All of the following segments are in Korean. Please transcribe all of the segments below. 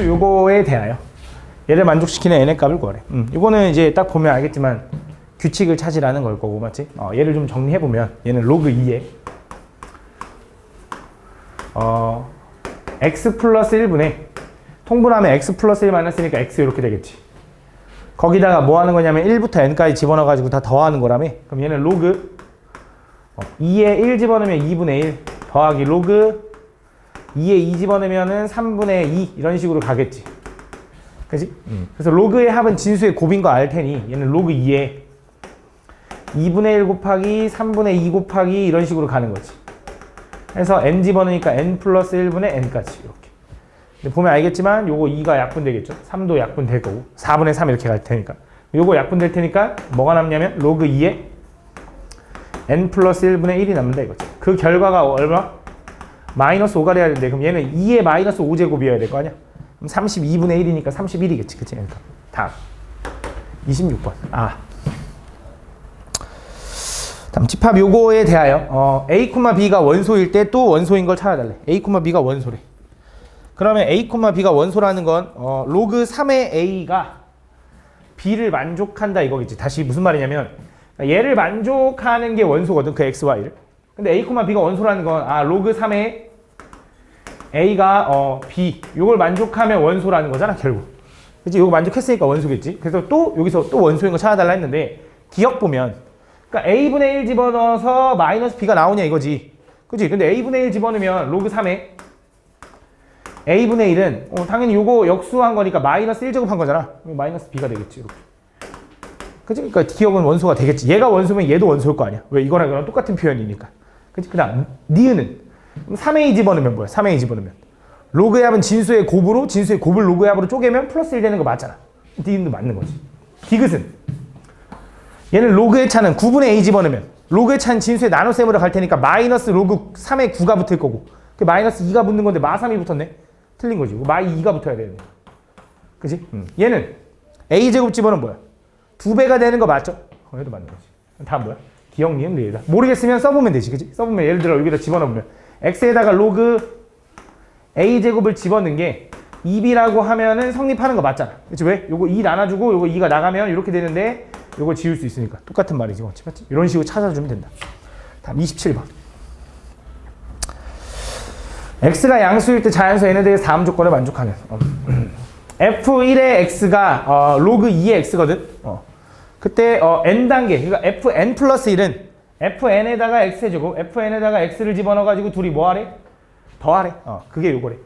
그래서 요거에 대하여 얘를 만족시키는 n의 값을 구하래. 이거는 이제 딱 보면 알겠지만 규칙을 찾으라는 걸 거고, 맞지? 얘를 좀 정리해 보면 얘는 로그 2에 x 플러스 1분의 통분하면 x 플러스 1 마이너스니까 x 이렇게 되겠지. 거기다가 뭐 하는 거냐면 1부터 n까지 집어넣어 가지고 다 더하는 거라며. 그럼 얘는 로그 2에 1 집어넣으면 2분의 1 더하기 로그 2에 2 집어넣으면은 3분의 2 이런 식으로 가겠지. 그지? 그래서 로그의 합은 진수의 곱인 거 알 테니 얘는 로그 2에 2분의 1 곱하기 3분의 2 곱하기 이런 식으로 가는 거지. 그래서 n 집어넣으니까 n 플러스 1분의 n까지 이렇게. 근데 보면 알겠지만 요거 2가 약분되겠죠. 3도 약분될 거고 4분의 3 이렇게 갈 테니까 요거 약분될 테니까 뭐가 남냐면 로그 2에 n 플러스 1분의 1이 남는다 이거죠. 그 결과가 얼마? 마이너스 5가 돼야 되는데 그럼 얘는 2의 마이너스 5제곱이어야 될 거 아니야? 그럼 32분의 1이니까 31이겠지. 그치? 그러니까 다음 26번. 다음 집합 요거에 대하여 a, b가 원소일 때 또 원소인 걸 찾아달래. a, b가 원소래. 그러면 a, b가 원소라는 건 로그 3의 a가 b를 만족한다 이거겠지. 다시 무슨 말이냐면 얘를 만족하는 게 원소거든. 그 x, y를. 근데 a, b가 원소라는 건 로그 3의 a가 b 요걸 만족하면 원소라는 거잖아 결국. 그치? 요거 만족했으니까 원소겠지. 그래서 또 여기서 또 원소인 거 찾아달라 했는데 기억 보면 그러니까 a분의 1 집어넣어서 마이너스 b가 나오냐 이거지. 그치? 근데 a분의 1 집어넣으면 로그 3에 a분의 1은 당연히 요거 역수한 거니까 마이너스 1제곱한 거잖아. 마이너스 b가 되겠지. 이렇게. 그치? 그러니까 기억은 원소가 되겠지. 얘가 원소면 얘도 원소일 거 아니야. 왜? 이거랑 이거랑 똑같은 표현이니까. 그치? 그 다음 니은은 3a 집어넣으면 뭐야? 3a 집어넣으면 로그의 합은 진수의 곱으로 진수의 곱을 로그의 합으로 쪼개면 플러스 1 되는 거 맞잖아. 니은도 맞는 거지. 디귿은 얘는 로그의 차는 9분의 a 집어넣으면 로그의 차는 진수의 나눗셈으로 갈 테니까 마이너스 로그 3의 9가 붙을 거고 그 마이너스 2가 붙는 건데 마 3이 붙었네? 틀린 거지. 마이 2가 붙어야 되는데. 그치? 얘는 a제곱 집어넣으면 뭐야? 2배가 되는 거 맞죠? 얘도 맞는 거지. 다음 뭐야? 기억, 니은, 리에다. 모르겠으면 써보면 되지. 그치? 써보면 예를 들어 여기다 집어넣으면 x에다가 로그 a제곱을 집어넣은 게 2b라고 하면은 성립하는 거 맞잖아. 그치? 왜? 요거 2 나눠주고 요거 2가 나가면 이렇게 되는데 요거 지울 수 있으니까. 똑같은 말이지. 맞지? 이런 식으로 찾아주면 된다. 다음 27번. x가 양수일 때 자연수 n에 대해서 다음 조건을 만족하는 f1의 x가 로그 2의 x거든. 그때 n단계 그러니까 fn 플러스 1은 fn에다가 x제곱 fn에다가 x를 집어넣어가지고 둘이 뭐하래? 더하래. 그게 요거래.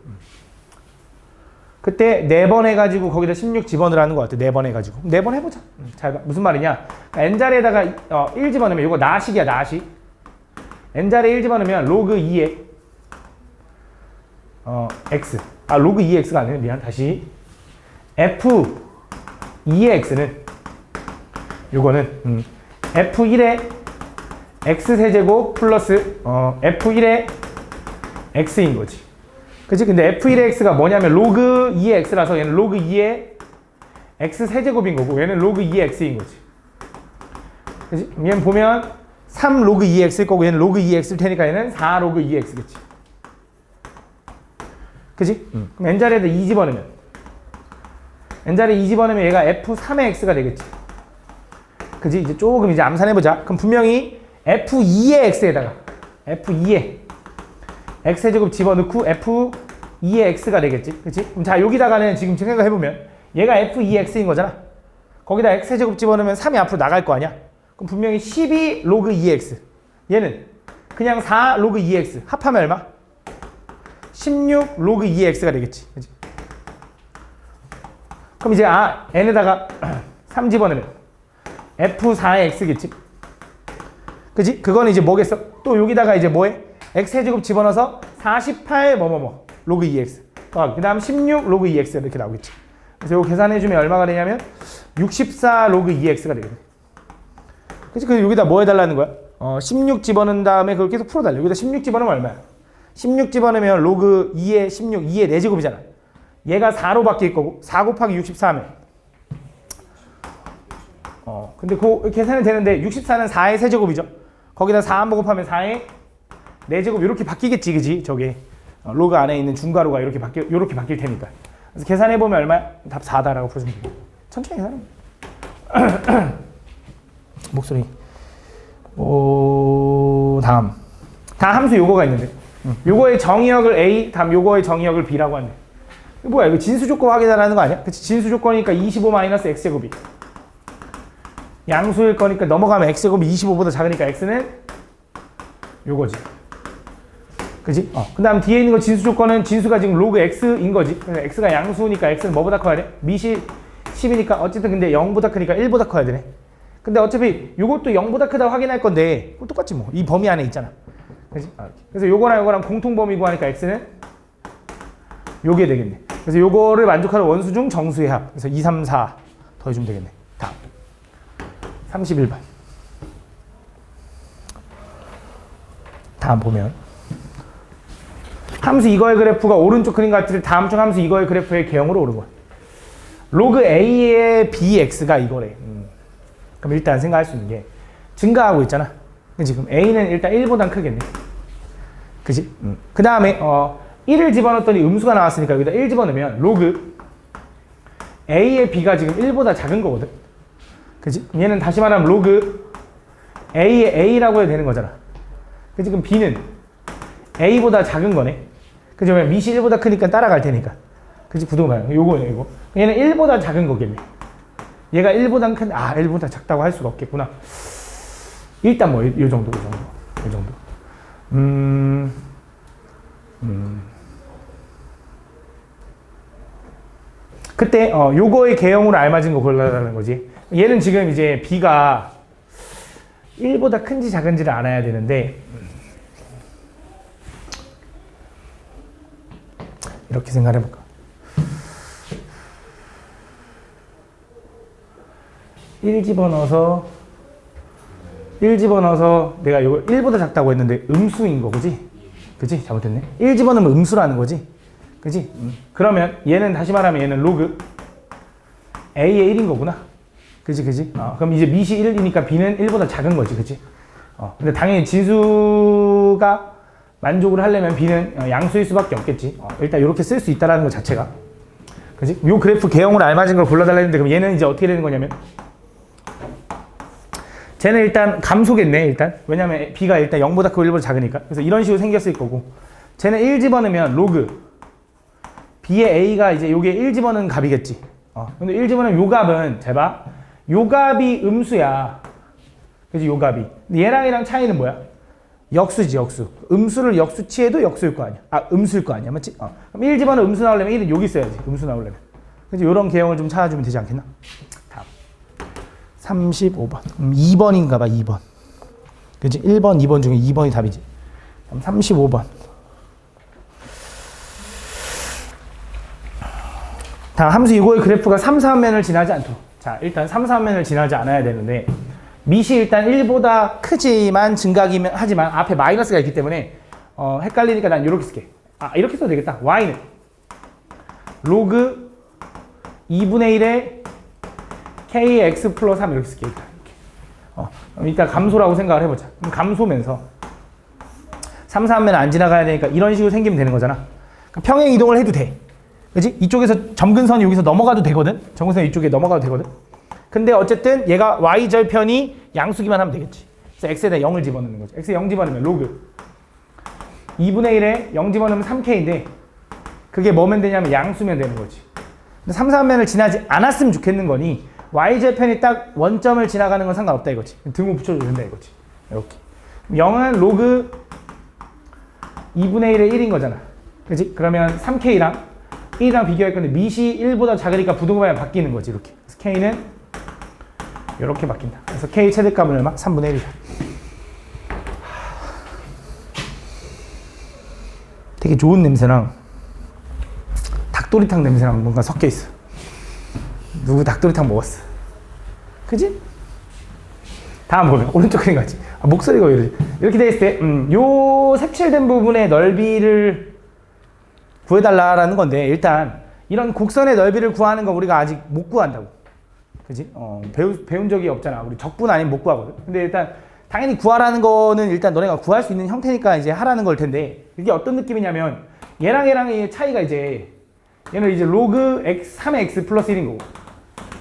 그때 4번 해가지고 거기다 16 집어넣으라는 것 같아. 4번 해가지고 4번 해보자. 잘 봐. 무슨 말이냐? 그러니까 n자리에다가 1 집어넣으면 이거 나식이야. 나식. n자리에 1 집어넣으면 로그 2에 x 로그 2의 x가 아니네. 미안. 다시 f2의 x는 요거는 f1의 x세제곱 플러스 f1의 x인 거지. 그치? 근데 f1의 x가 뭐냐면 로그 2의 x라서 얘는 로그 2의 x세제곱인 거고 얘는 로그 2의 x인 거지. 그치? 얘는 보면 3 로그 2의 x일 거고 얘는 로그 2의 x일 테니까 얘는 4 로그 2의 x겠지. 그치? 그럼 n자리에다 2 집어넣으면 n자리에 2 집어넣으면 얘가 f3의 x가 되겠지. 그치? 이제 조금 이제 암산해보자. 그럼 분명히 f2의 x에다가 f2의 x제곱 집어넣고 f2의 x가 되겠지. 그치? 그럼 자 여기다가는 지금 생각해보면 얘가 f2의 x인 거잖아. 거기다 x제곱 집어넣으면 3이 앞으로 나갈 거 아니야. 그럼 분명히 12 로그 2의 x 얘는 그냥 4 로그 2의 x 합하면 얼마? 16 로그 2의 x가 되겠지. 그치? 그럼 이제 n에다가 3 집어넣으면 f4의 x겠지. 그치? 그거는 이제 뭐겠어? 또 여기다가 이제 뭐해? x제곱 집어넣어서 48 로그 2x 그 다음 16 로그 2x 이렇게 나오겠지. 그래서 이거 계산해주면 얼마가 되냐면 64 로그 2x가 되겠네. 그치? 그래서 여기다 뭐 해달라는 거야? 16 집어넣은 다음에 그걸 계속 풀어달래. 여기다 16 집어넣으면 얼마야? 16 집어넣으면 로그 2의 16, 2의 4제곱이잖아. 얘가 4로 바뀔 거고 4 곱하기 64 하면 근데 그 계산이 되는데 64는 4의 세제곱이죠. 거기다 4 한번 곱하면 4의 4제곱 이렇게 바뀌겠지. 그지? 저게 로그 안에 있는 중괄호가 이렇게 바뀔 테니까. 그래서 계산해보면 얼마야? 답 4다라고 보시면 돼요. 천천히 계산해. 목소리. 다음 함수 요거가 있는데 요거의 정의역을 A, 다음 요거의 정의역을 B라고 하는데 이거 뭐야? 이거 진수 조건 확인하라는 거 아니야? 그치? 진수 조건이니까 25-x제곱이 양수일 거니까 넘어가면 x제곱이 25보다 작으니까 x는 요거지. 그지? 그 다음 뒤에 있는 거 진수 조건은 진수가 지금 로그 x인 거지. 그래서 x가 양수니까 x는 뭐보다 커야 돼? 미시 10이니까 어쨌든 근데 0보다 크니까 1보다 커야 되네. 근데 어차피 요것도 0보다 크다고 확인할 건데 똑같지 뭐. 이 범위 안에 있잖아. 그지? 그래서 요거랑 요거랑 공통범위 구하니까 x는 요게 되겠네. 그래서 요거를 만족하는 원수 중 정수의 합. 그래서 2, 3, 4 더해주면 되겠네. 다음 31번. 다음 보면 함수 이거의 그래프가 오른쪽 그림 같을 다음 중 함수 이거의 그래프의 개형으로 오른 거야. 로그 A의 BX가 이거래. 그럼 일단 생각할 수 있는 게 증가하고 있잖아. 지금 A는 일단 1보단 크겠네. 그지? 그 다음에 1을 집어넣었더니 음수가 나왔으니까 여기다 1 집어넣으면 로그 A의 B가 지금 1보다 작은 거거든. 그지? 얘는 다시 말하면 로그 A의 A라고 해도 되는 거잖아. 그지? 그럼 B는 A보다 작은 거네. 그지? 왜냐면 미시 1보다 크니까 따라갈 테니까. 그지? 부동반 요거네 이거. 얘는 1보다 작은 거겠네. 얘가 1보다 큰, 1보다 작다고 할 수가 없겠구나. 일단 뭐, 요 정도. 그때, 요거의 개형으로 알맞은 거 골라달라는 거지. 얘는 지금 이제 B가 1보다 큰지 작은지를 알아야 되는데, 이렇게 생각해볼까? 1 집어넣어서 내가 이거 1보다 작다고 했는데 음수인 거 그지? 그지? 잘못했네. 1 집어넣으면 음수라는 거지? 그지? 그러면 얘는 다시 말하면 얘는 로그 A의 1인 거구나. 그지? 그럼 이제 미시 1이니까 B는 1보다 작은 거지. 그지? 근데 당연히 진수가 만족을 하려면 B는 양수일 수밖에 없겠지. 일단 이렇게 쓸 수 있다는 것 자체가. 그지? 요 그래프 개형으로 알맞은 걸 골라달라 했는데 그럼 얘는 이제 어떻게 되는 거냐면 쟤는 일단 감소겠네, 일단. 왜냐면 B가 일단 0보다 크고 1보다 작으니까. 그래서 이런 식으로 생겼을 거고. 쟤는 1 집어넣으면 로그. B의 A가 이제 요게 1 집어넣은 값이겠지. 근데 1 집어넣으면 요 값은, 잘 봐. 요 값이 음수야. 그지, 요 값이. 근데 얘랑 차이는 뭐야? 역수지, 역수. 음수를 역수치해도 역수일 거 아니야. 음수일 거 아니야. 맞지? 그럼 1 집어넣으면 음수 나오려면 1은 여기 있어야지. 음수 나오려면. 그지, 요런 개형을 좀 찾아주면 되지 않겠나? 35번. 2번인가 봐, 2번. 그치? 1번, 2번 중에 2번이 답이지. 35번. 다음 함수 이거의 그래프가 3, 4면을 지나지 않도록. 자, 일단 3, 4면을 지나지 않아야 되는데 밑이 일단 1보다 크지만 증가하기만 하지만 앞에 마이너스가 있기 때문에 헷갈리니까 난 이렇게 쓸게. 이렇게 써도 되겠다. y는 로그 2분의 1의 kx 플러스 3 이렇게 쓸게. 이렇게. 일단 감소라고 생각을 해보자. 그럼 감소면서 3, 4면 안 지나가야 되니까 이런 식으로 생기면 되는 거잖아. 평행 이동을 해도 돼. 그치? 이쪽에서 점근선이 여기서 넘어가도 되거든? 점근선이 이쪽에 넘어가도 되거든? 근데 어쨌든 얘가 y절편이 양수기만 하면 되겠지. 그래서 x에다 0을 집어넣는 거지. x에 0 집어넣으면 로그 2분의 1에 0 집어넣으면 3k인데 그게 뭐면 되냐면 양수면 되는 거지. 근데 3, 4면을 지나지 않았으면 좋겠는 거니 y절편이 딱 원점을 지나가는 건 상관없다 이거지. 등호 붙여줘도 된다 이거지. 이렇게. 0은 로그 2분의 1의 1인 거잖아. 그치? 그러면 3k랑 1이랑 비교할 건데 밑이 1보다 작으니까 부등호방이 바뀌는 거지. 이렇게. 그래서 k는 이렇게 바뀐다. 그래서 k 최대값은 얼마? 3분의 1이다. 되게 좋은 냄새랑 닭도리탕 냄새랑 뭔가 섞여 있어. 누구 닭도리탕 먹었어? 그지? 다음 보면 오른쪽 그림 같지? 목소리가 왜 이러지? 이렇게 돼 있을 때 요 색칠된 부분의 넓이를 구해달라라는 건데 일단 이런 곡선의 넓이를 구하는 거 우리가 아직 못 구한다고. 그지? 배운 적이 없잖아. 우리 적분 아니면 못 구하거든. 근데 일단 당연히 구하라는 거는 일단 너네가 구할 수 있는 형태니까 이제 하라는 걸 텐데 이게 어떤 느낌이냐면 얘랑 얘랑의 차이가 이제 얘는 이제 로그 x 3의 x 플러스 1인 거고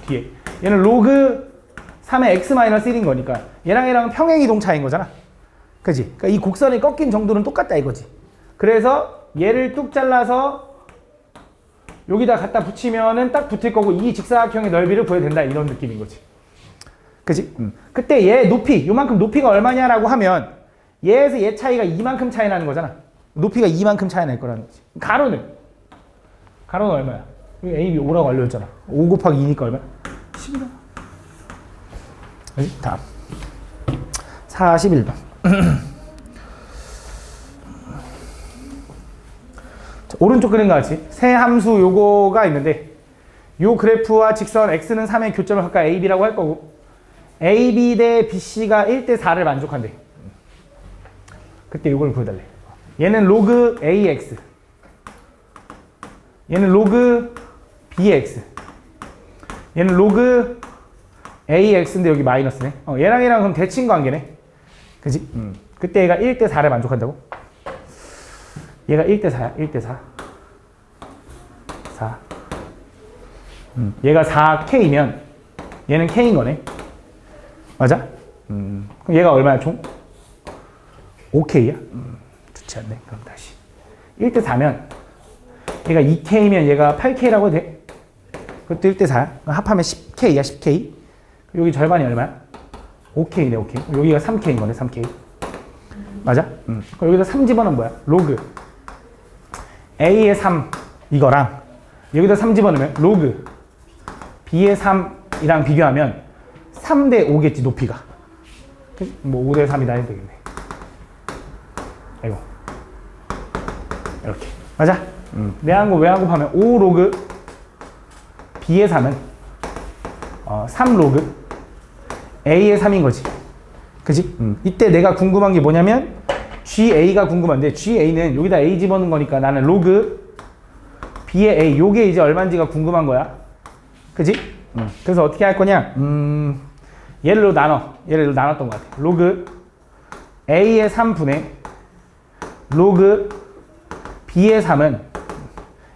뒤에 얘는 로그 3의 x 마이너스 1인 거니까 얘랑 평행이동 차이인 거잖아. 그지? 그러니까 이 곡선이 꺾인 정도는 똑같다 이거지. 그래서 얘를 뚝 잘라서 여기다 갖다 붙이면은 딱 붙을 거고 이 직사각형의 넓이를 구해야 된다 이런 느낌인 거지. 그지? 그때 얘 높이 요만큼 높이가 얼마냐라고 하면 얘에서 얘 차이가 이만큼 차이 나는 거잖아. 높이가 이만큼 차이 날 거라는 거지. 가로는 얼마야? 여기 A, B 5라고 알려줬잖아. 5 곱하기 2니까 얼마야? 10이다. 그지? 다음 41번. 오른쪽 그림과 같이 세 함수 요거가 있는데 요 그래프와 직선 x는 3의 교점을 각각 AB라고 할 거고 AB 대 BC가 1대 4를 만족한대. 그때 요걸 구해달래. 얘는 로그 AX 얘는 로그 BX 얘는 로그 AX인데 여기 마이너스네. 얘랑 그럼 대칭 관계네. 그지? 그때 얘가 1대 4를 만족한다고? 얘가 1대 4야. 1대 4. 4. 얘가 4K면 얘는 K인 거네. 맞아? 그럼 얘가 얼마야 총? 5K야? 좋지 않네. 그럼 다시. 1대 4면 얘가 2K면 얘가 8K라고 돼. 그것도 1대 4야. 합하면 10K야. 10K. 여기 절반이 얼마야? 5K네. 5K. 여기가 3K인 거네. 3K. 맞아? 그럼 여기다 3 집어넣으면 뭐야? 로그 A의 3 이거랑 여기다 3 집어넣으면 로그 B의 3이랑 비교하면 3대 5겠지 높이가. 뭐 5대 3이다 해도 되겠네. 아이고 이렇게 맞아? 내한 거 외한 곱하면 5 로그 B의 3은 3 로그 A의 3인 거지. 그지? 이때 내가 궁금한 게 뭐냐면 GA가 궁금한데 GA는 여기다 A 집어넣은 거니까 나는 로그 B의 A 요게 이제 얼마인지가 궁금한 거야. 그지? 그래서 어떻게 할 거냐? 얘를 나눴던 것 같아. 로그 A의 3분의 로그 B의 3은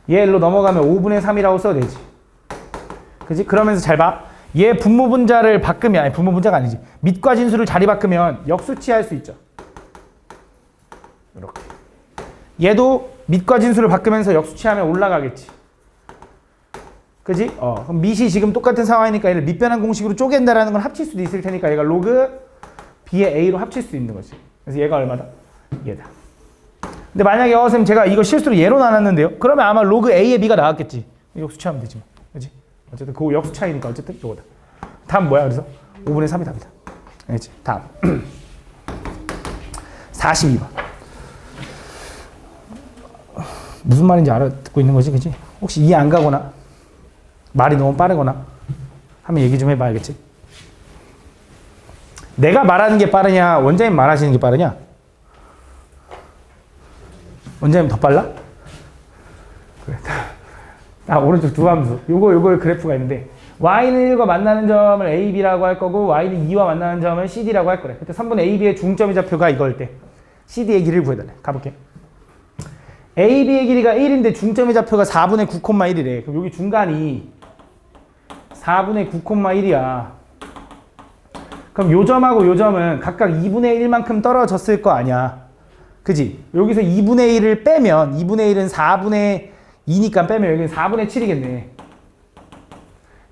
얘로 넘어가면 5분의 3이라고 써도 되지. 그지? 그러면서 잘 봐. 얘 분모분자를 바꾸면, 아니 분모분자가 아니지. 밑과 진수를 자리 바꾸면 역수치할 수 있죠. 이렇게. 얘도 밑과 진수를 바꾸면서 역수치하면 올라가겠지. 그지? 그럼 밑이 지금 똑같은 상황이니까 얘를 밑변환 공식으로 쪼갠다라는 건 합칠 수도 있을 테니까 얘가 로그 B의 A로 합칠 수 있는 거지. 그래서 얘가 얼마다? 얘다. 근데 만약에 선생님 제가 이거 실수로 얘로 나눴는데요? 그러면 아마 로그 A의 B가 나왔겠지. 역수치하면 되지 뭐. 그지? 어쨌든 그 역수 차이니까 어쨌든 이거다. 다음 뭐야? 그래서 5분의 3이 답이다. 알겠지? 다음 42번. 무슨 말인지 알아듣고 있는 거지, 그지? 혹시 이해 안 가거나 말이 너무 빠르거나 하면 얘기 좀 해봐. 알겠지? 내가 말하는 게 빠르냐, 원장님 말하시는 게 빠르냐? 원장님 더 빨라? 그래. 오른쪽 두 함수. 요거 그래프가 있는데 y는 1과 만나는 점을 a, b라고 할 거고 y는 2와 만나는 점을 cd라고 할 거래. 그때 3분의 a, b의 중점의 좌표가 이거일 때 cd의 길이를 구해달래. 가볼게. a, b의 길이가 1인데 중점의 좌표가 4분의 9,1이래. 그럼 여기 중간이 4분의 9,1이야. 그럼 요 점하고 요 점은 각각 2분의 1만큼 떨어졌을 거 아니야. 그지? 여기서 2분의 1을 빼면 2분의 1은 4분의 2니까 빼면 여기는 4분의 7이겠네.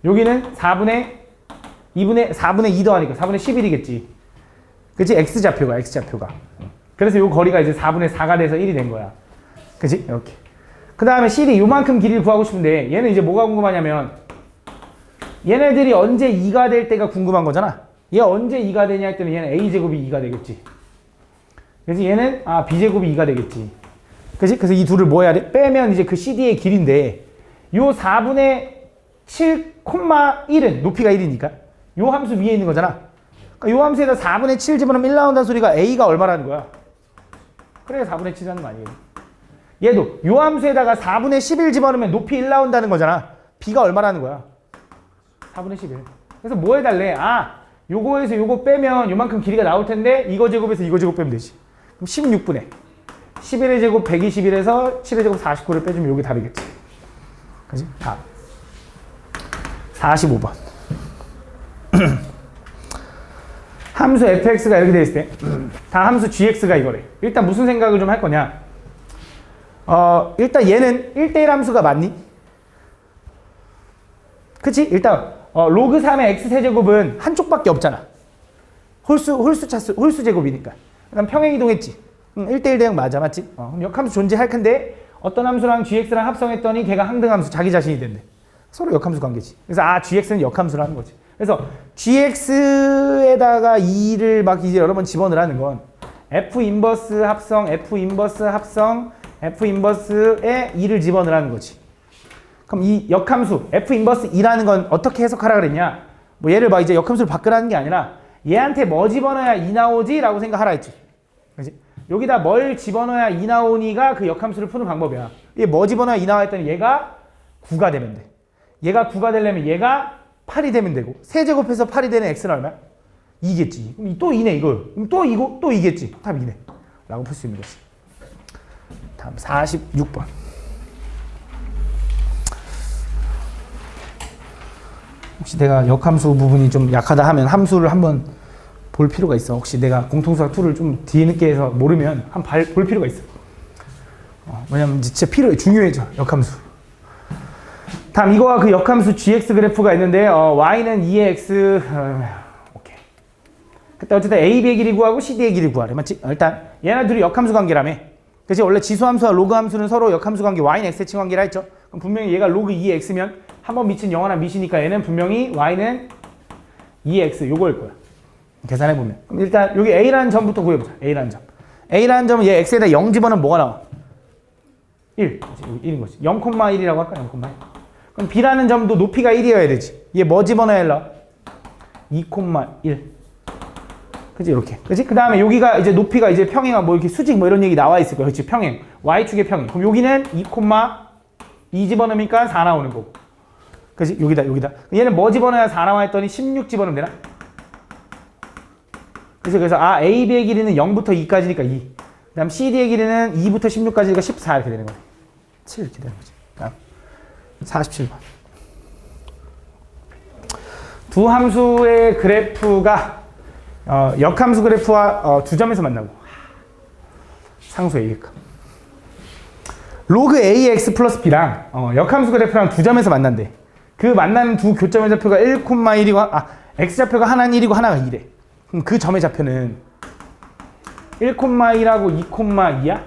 여기는 4분의 2 더하니까 4분의 11이겠지. 그치? X좌표가. 그래서 요 거리가 이제 4분의 4가 돼서 1이 된 거야. 그치? 이렇게. 그 다음에 CD 요만큼 길이를 구하고 싶은데 얘는 이제 뭐가 궁금하냐면 얘네들이 언제 2가 될 때가 궁금한 거잖아. 얘 언제 2가 되냐 했더니 얘는 A제곱이 2가 되겠지. 그래서 얘는 B제곱이 2가 되겠지. 그치? 그래서 이 둘을 뭐 해야 돼? 빼면 이제 그 CD의 길인데 요 4분의 7,1은 높이가 1이니까 요 함수 위에 있는 거잖아. 그러니까 요 함수에다 4분의 7 집어넣으면 1 나온다는 소리가 A가 얼마라는 거야. 그래 4분의 7이라는 거 아니에요. 얘도 요 함수에다가 4분의 11 집어넣으면 높이 1 나온다는 거잖아. B가 얼마라는 거야. 4분의 11. 그래서 뭐 해달래? 요거에서 요거 빼면 요만큼 길이가 나올 텐데 이거 제곱에서 이거 제곱 빼면 되지. 그럼 16분의 11의 제곱 121에서 7의 제곱 49를 빼주면 요게 답이겠지. 그지? 다음 45번 함수 fx가 이렇게 되어 있을 때 다 함수 gx가 이거래. 일단 무슨 생각을 좀 할 거냐, 일단 얘는 1대1 함수가 맞니? 그치? 일단 로그 3의 x세제곱은 한쪽밖에 없잖아. 홀수 제곱이니까. 그다음 평행 이동했지. 1대1 대응 맞아, 맞지? 그럼 역함수 존재할 텐데 어떤 함수랑 gx랑 합성했더니 걔가 항등함수 자기 자신이 된대. 서로 역함수 관계지. 그래서 gx는 역함수라는 거지. 그래서 gx에다가 2를 막 이제 여러 번 집어넣으라는 건 f 인버스 합성, f 인버스 합성, f 인버스에 2를 집어넣으라는 거지. 그럼 이 역함수 f 인버스 2라는 건 어떻게 해석하라 그랬냐? 뭐 얘를 막 이제 역함수를 바꾸라는 게 아니라 얘한테 뭐 집어넣어야 2 나오지? 라고 생각하라 했지. 그치? 여기다 뭘 집어넣어야 2 나오니가 그 역함수를 푸는 방법이야. 얘 뭐 집어넣어야 2 나와 했더니 얘가 9가 되면 돼. 얘가 9가 되려면 얘가 8이 되면 되고, 세제곱해서 8이 되는 x는 얼마야? 2겠지. 그럼 또 2네 이거. 그럼 또 이거 또 2겠지. 답 2네. 라고 풀 수 있는 거지. 다음 46번. 혹시 내가 역함수 부분이 좀 약하다 하면 함수를 한번 볼 필요가 있어. 혹시 내가 공통수학 2를 좀 뒤늦게 해서 모르면 한번 볼 필요가 있어. 왜냐면 진짜 중요해져, 역함수. 다음 이거와 그 역함수 gx 그래프가 있는데 y는 2x 오케이. 그때 어쨌든 ab의 길이 구하고 cd의 길이 구하래, 맞지? 일단 얘네 둘이 역함수 관계라며. 그치? 원래 지수함수와 로그함수는 서로 역함수 관계 y는 x의 칭관계라 했죠. 그럼 분명히 얘가 로그 2x면 한번 미친 영원한 미시니까 얘는 분명히 y는 2x 요거일 거야. 계산해보면. 그럼 일단 여기 a라는 점부터 구해보자. a라는 점. a라는 점은 얘 x에다 0 집어넣으면 뭐가 나와? 1. 여기 1인 거지. 0,1이라고 할까? 0,1. 그럼 b라는 점도 높이가 1이어야 되지. 얘 뭐 집어넣어야 일러? 2,1. 그치? 이렇게. 그치? 그 다음에 여기가 이제 높이가 이제 평행한 뭐 이렇게 수직 뭐 이런 얘기 나와 있을 거야. 그치? 평행. y축의 평행. 그럼 여기는 2,2 집어넣으니까 4 나오는 거고. 그치? 여기다. 얘는 뭐 집어넣어야 4 나와 했더니 16 집어넣으면 되나? 그래서 AB의 길이는 0부터 2까지니까 2. 그 다음 CD의 길이는 2부터 16까지니까 14 이렇게 되는 거지. 7 이렇게 되는 거지. 다음 47번. 두 함수의 그래프가 역함수 그래프와 두 점에서 만나고 상수 A급. 로그 AX 플러스 B랑 역함수 그래프랑 두 점에서 만난대. 그 만나는 두 교점의 좌표가 1,1이고 X좌표가 하나는 1이고 하나가 2래. 그럼 그 점의 좌표는 1,1하고 2,2야?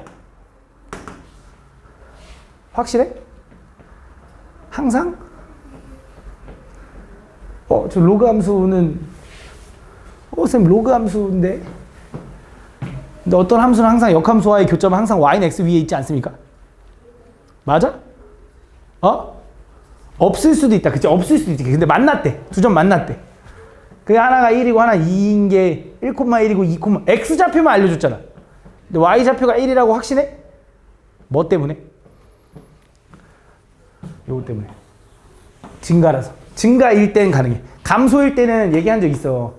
확실해? 항상? 저 로그 함수는 쌤 로그 함수인데? 근데 어떤 함수는 항상 역함수와의 교점은 항상 y는 x 위에 있지 않습니까? 맞아? 없을 수도 있다. 그치? 없을 수도 있지. 근데 만났대. 두 점 만났대. 그 하나가 1이고 하나 2인 게 1,1이고 2, x좌표만 알려줬잖아. 근데 y좌표가 1이라고 확신해? 뭐 때문에? 요거 때문에. 증가라서. 증가일 때는 가능해. 감소일 때는 얘기한 적 있어.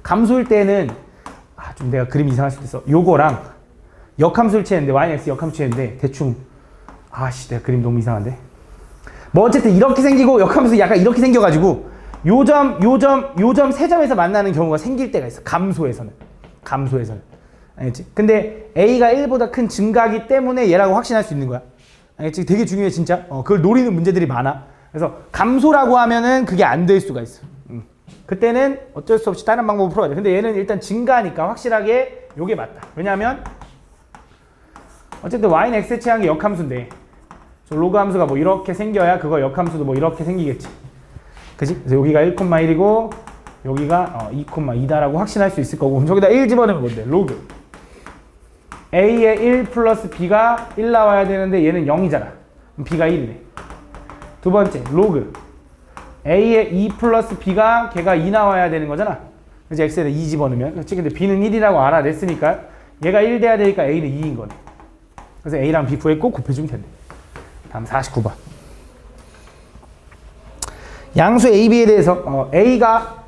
감소일 때는 좀 내가 그림이 이상할 수도 있어. 요거랑 역함수를 치는데 y는 x 역함수 치는데 대충 내가 그림 너무 이상한데. 뭐 어쨌든 이렇게 생기고 역함수 약간 이렇게 생겨가지고 요 점 세 점에서 만나는 경우가 생길 때가 있어. 감소에서는. 알겠지? 근데 A가 1보다 큰 증가하기 때문에 얘라고 확신할 수 있는 거야. 알겠지? 되게 중요해, 진짜. 그걸 노리는 문제들이 많아. 그래서 감소라고 하면은 그게 안 될 수가 있어. 그때는 어쩔 수 없이 다른 방법을 풀어야 돼. 근데 얘는 일단 증가하니까 확실하게 요게 맞다. 왜냐면 어쨌든 y는 x에 취한 게 역함수인데 저 로그 함수가 뭐 이렇게 생겨야 그거 역함수도 뭐 이렇게 생기겠지. 그지? 그래서 여기가 1,1이고 여기가 2,2다라고 확신할 수 있을 거고. 그럼 저기다 1 집어넣으면 뭔데? 로그 a의 1 플러스 b가 1 나와야 되는데 얘는 0이잖아. 그럼 b가 1이네. 두 번째 로그 a의 2 플러스 b가 걔가 2 나와야 되는 거잖아. 그래서 x에다 2 집어넣으면. 그렇지? 근데 b는 1이라고 알아냈으니까 얘가 1 돼야 되니까 a는 2인 거네. 그래서 a랑 b 구했고 곱해주면 된대. 다음 49번. 양수 a, b에 대해서 a가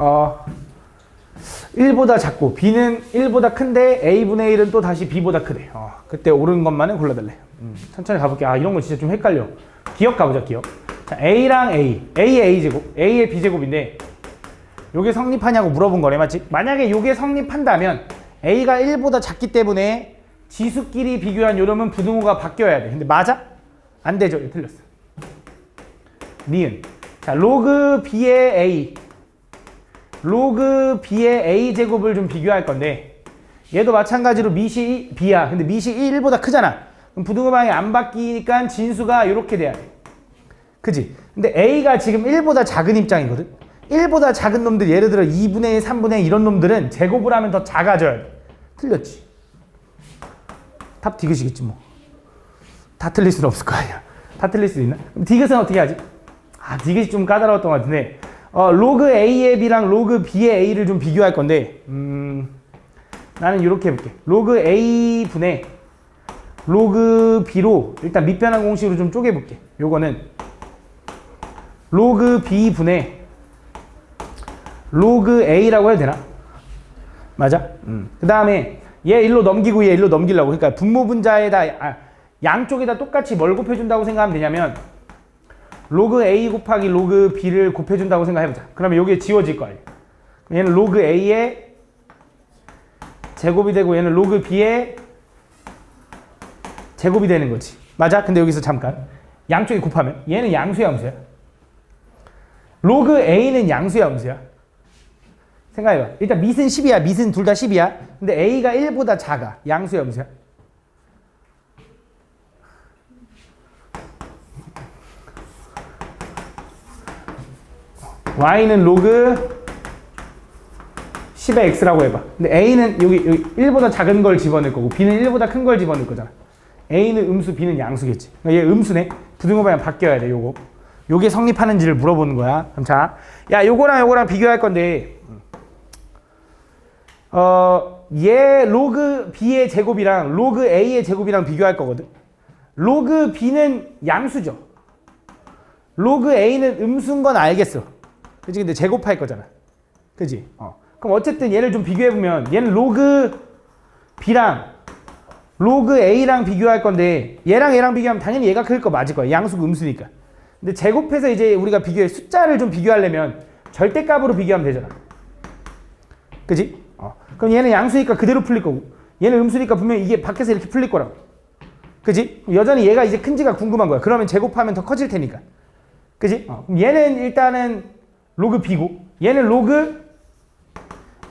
1보다 작고 b는 1보다 큰데 a분의 1은 또 다시 b보다 크대. 그때 옳은 것만은 골라달래. 천천히 가볼게. 이런 거 진짜 좀 헷갈려. 기억 가보자. 기억. 자, A랑 A의 A제곱, A의 B제곱인데 요게 성립하냐고 물어본 거래, 맞지? 만약에 요게 성립한다면 A가 1보다 작기 때문에 지수끼리 비교한 요놈은 부등호가 바뀌어야 돼. 근데 맞아? 안 되죠. 틀렸어. 니은. 자, 로그 B의 A. 로그 B의 A제곱을 좀 비교할 건데 얘도 마찬가지로 밑이 B야. 근데 밑이 1보다 크잖아. 그럼 부등호 방향이 안 바뀌니까 진수가 이렇게 돼야 돼. 그지? 근데 A가 지금 1보다 작은 입장이거든. 1보다 작은 놈들, 예를 들어 2분의 1, 3분의 1 이런 놈들은 제곱을 하면 더 작아져야 돼. 틀렸지? 답 디귿이겠지 뭐. 다 틀릴 수는 없을 거 아니야. 다 틀릴 수 있나? 그럼 디귿은 어떻게 하지? 아, 디귿이 좀 까다로웠던 것 같은데 로그 A의 B랑 로그 B의 A를 좀 비교할 건데 나는 이렇게 해볼게. 로그 A분의 로그 B로 일단 밑변환 공식으로 좀 쪼개볼게. 요거는 로그 B분의 로그 A라고 해야 되나? 맞아? 그 다음에 얘 일로 넘기고 얘 일로 넘기려고. 그러니까 분모분자에다 양쪽에다 똑같이 뭘 곱해준다고 생각하면 되냐면 로그 A 곱하기 로그 B를 곱해준다고 생각해보자. 그러면 여기에 지워질 거 아니야. 얘는 로그 A의 제곱이 되고 얘는 로그 B의 제곱이 되는 거지. 맞아? 근데 여기서 잠깐 양쪽이 곱하면 얘는 양수야 음수야? 로그 A는 양수야 음수야? 생각해봐. 일단 밑은 10이야. 밑은 둘 다 10이야. 근데 A가 1보다 작아. 양수야 음수야? Y는 로그 10의 X라고 해봐. 근데 A는 여기 1보다 작은 걸 집어넣을 거고 B는 1보다 큰 걸 집어넣을 거잖아. A는 음수, B는 양수겠지. 그러니까 얘 음수네. 부등호 방향 바뀌어야 돼. 요게 성립하는지를 물어보는 거야. 그럼 자, 야 요거랑 요거랑 비교할 건데 얘 로그 B의 제곱이랑 로그 A의 제곱이랑 비교할 거거든. 로그 B는 양수죠. 로그 A는 음수인 건 알겠어. 그치? 근데 제곱할 거잖아. 그치? 그럼 어쨌든 얘를 좀 비교해보면 얘는 로그 B랑 로그 A랑 비교할 건데 얘랑 얘랑 비교하면 당연히 얘가 클 거 맞을 거야. 양수고 음수니까. 근데 제곱해서 이제 우리가 비교해 숫자를 좀 비교하려면 절대값으로 비교하면 되잖아. 그치? 그럼 얘는 양수니까 그대로 풀릴 거고 얘는 음수니까 분명히 이게 밖에서 이렇게 풀릴 거라고. 그치? 여전히 얘가 이제 큰지가 궁금한 거야. 그러면 제곱하면 더 커질 테니까. 그치? 그럼 얘는 일단은 로그 B고 얘는 로그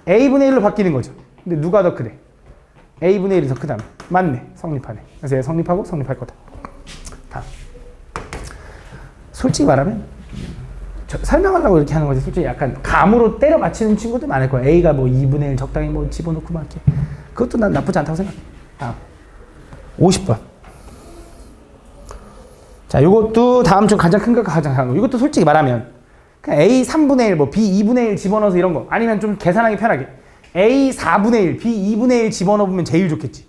A분의 1로 바뀌는 거죠. 근데 누가 더 크대? A분의 1이 더 크다면. 맞네. 성립하네. 그래서 얘 성립하고 성립할 거다. 다음. 솔직히 말하면 설명하려고 이렇게 하는 거지. 솔직히 약간 감으로 때려 맞히는 친구들 많을 거야. A가 뭐 2분의 1 적당히 뭐 집어넣고 막 이렇게. 그것도 난 나쁘지 않다고 생각해. 다음. 50번. 자, 요것도 다음 중 가장 큰 거가 가장 작은 거. 이것도 솔직히 말하면 그냥 A 3분의 1, 뭐 B 2분의 1 집어넣어서 이런 거. 아니면 좀 계산하기 편하게. A 4분의 1, B 2분의 1 집어넣으면 제일 좋겠지.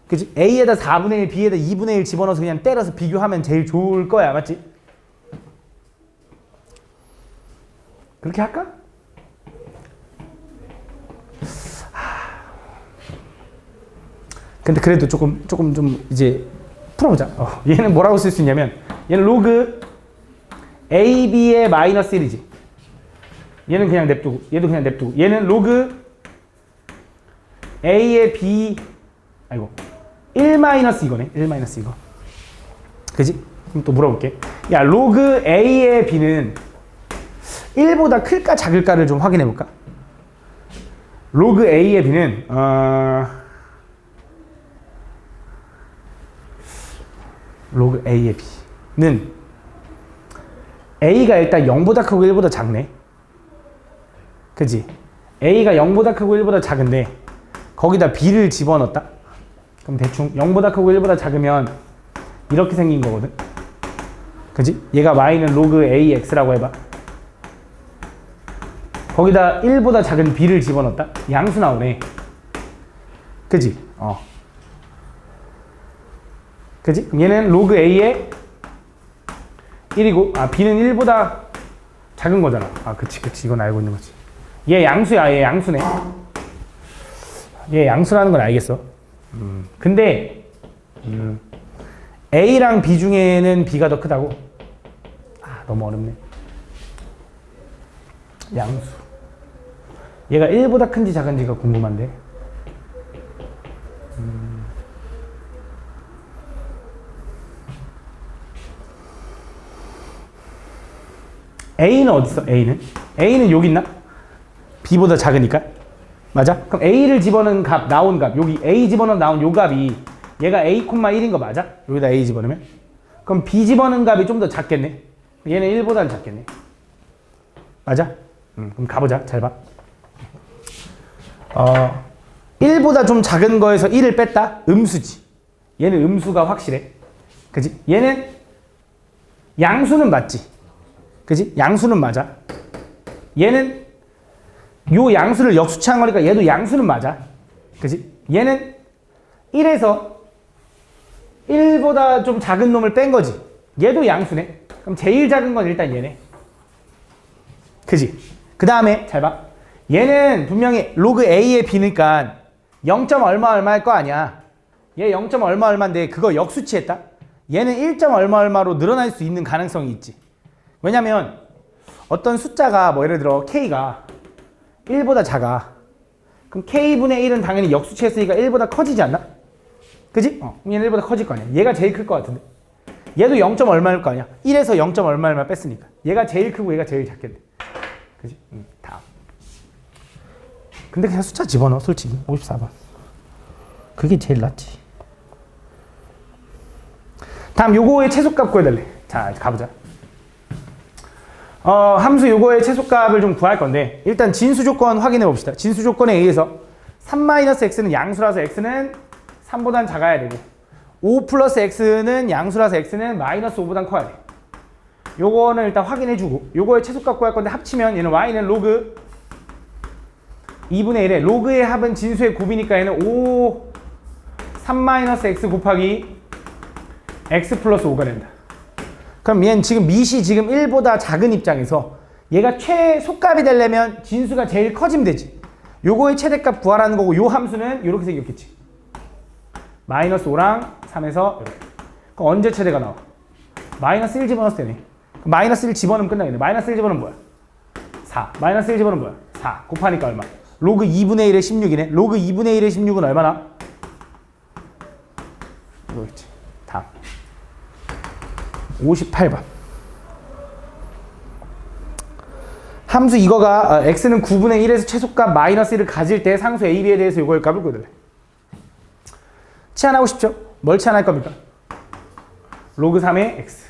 그치? A에다 4분의 1, B에다 2분의 1 집어넣어서 그냥 때려서 비교하면 제일 좋을 거야. 맞지? 그렇게 할까? 근데 그래도 조금 좀 이제 풀어보자. 얘는 뭐라고 쓸 수 있냐면 얘는 로그 AB의 마이너스 1이지. 얘는 그냥 냅두고 얘도 그냥 냅두고 얘는 로그 A의 B 1 마이너스 이거네. 1 마이너스 이거. 그지? 그럼 또 물어볼게. 야, 로그 A의 B는 1보다 클까 작을까를 좀 확인해 볼까? 로그 A의 B는 로그 A의 B는 A가 일단 0보다 크고 1보다 작네. 그지? A가 0보다 크고 1보다 작은데 거기다 B를 집어넣었다? 그럼 대충 0보다 크고 1보다 작으면 이렇게 생긴 거거든. 그지? 얘가 Y는 로그 AX라고 해봐. 거기다 1보다 작은 B를 집어넣었다? 양수 나오네. 그지? 그지? 그럼 얘는 로그 A의 1이고, B는 1보다 작은 거잖아. 그치. 이건 알고 있는 거지. 얘 양수야. 얘 양수네. 얘 양수라는 건 알겠어. 근데, A랑 B 중에는 B가 더 크다고? 너무 어렵네. 양수. 얘가 1보다 큰지 작은지가 궁금한데. A는 어디 있어? A는 여기 있나? B보다 작으니까. 맞아? 그럼 A를 집어넣은 값, 나온 값, 여기 A 집어넣은 나온 요 값이 얘가 A, 1인 거 맞아? 여기다 A 집어넣으면? 그럼 B 집어넣은 값이 좀 더 작겠네. 얘는 1보다는 작겠네. 맞아? 그럼 가보자. 잘 봐. 1보다 좀 작은 거에서 1을 뺐다? 음수지. 얘는 음수가 확실해. 그지? 얘는 양수는 맞지. 그지? 양수는 맞아. 얘는 요 양수를 역수치한 거니까 얘도 양수는 맞아. 그지? 얘는 1에서 1보다 좀 작은 놈을 뺀 거지. 얘도 양수네. 그럼 제일 작은 건 일단 얘네. 그지? 그 다음에 잘 봐. 얘는 분명히 로그 A의 B니까 0. 얼마일 거 아니야. 얘 0. 얼마인데 그거 역수치했다? 얘는 1. 얼마로 늘어날 수 있는 가능성이 있지. 왜냐면 어떤 숫자가 뭐 예를 들어 K가 1보다 작아. 그럼 K분의 1은 당연히 역수치했으니까 1보다 커지지 않나? 그지? 얘는 1보다 커질 거 아니야. 얘가 제일 클 거 같은데. 얘도 0. 얼마일 거 아니야. 1에서 0. 얼마를 뺐으니까. 얘가 제일 크고 얘가 제일 작겠네. 그지? 다음. 근데 그냥 숫자 집어넣어, 솔직히. 54번. 그게 제일 낫지. 다음 요거의 최소값 구해달래. 자, 가보자. 함수 요거의 최소값을 좀 구할 건데 일단 진수 조건 확인해 봅시다. 진수 조건에 의해서 3-x는 양수라서 x는 3보단 작아야 되고 5 플러스 x는 양수라서 x는 마이너스 5보단 커야 돼. 요거는 일단 확인해 주고 요거의 최소값 구할 건데 합치면 얘는 y는 로그 2분의 1에 로그의 합은 진수의 곱이니까 얘는 5 3-x 곱하기 x 플러스 5가 된다. 그럼 얘는 지금 밑이 지금 1보다 작은 입장에서 얘가 최소값이 되려면 진수가 제일 커지면 되지. 요거의 최대값 구하라는 거고 요 함수는 이렇게 생겼겠지. 마이너스 5랑 3에서 이렇게. 그럼 언제 최대가 나와? 마이너스 1 집어넣었을 때네. 마이너스 1 집어넣으면 끝나겠네. 마이너스 1 집어넣으면 뭐야? 4. 마이너스 1 집어넣으면 뭐야? 4. 곱하니까 얼마? 로그 2분의 1의 16이네. 로그 2분의 1의 16은 얼마나? 이거겠지. 다음. 58번. 함수 이거가 x는 9분의 1에서 최소값 마이너스 1을 가질 때 상수 a, b에 대해서 이거의 값을 구해달래. 치환하고 싶죠? 뭘 치환할 겁니까? 로그 3의 x.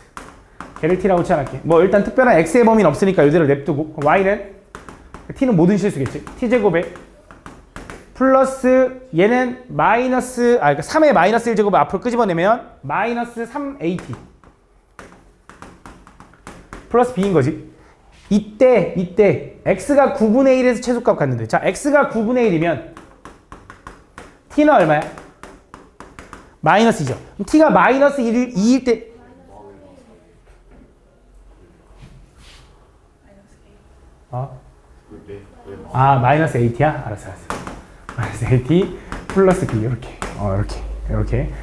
걔를 t라고 치환할게. 뭐 일단 특별한 x의 범위는 없으니까 이대로 냅두고 y는 t는 모든 실수겠지. t제곱에 플러스 얘는 마이너스 그러니까 3의 마이너스 1제곱을 앞으로 끄집어내면 마이너스 3at 플러스 b인 거지. 이때 x가 9분의 1에서 최소값 갔는데 자 x가 9분의 1이면 t는 얼마야? 마이너스 2죠. 그럼 t가 마이너스 2일 때 마이너스 8이야? 알았어. 마이너스 8 플러스 b 이렇게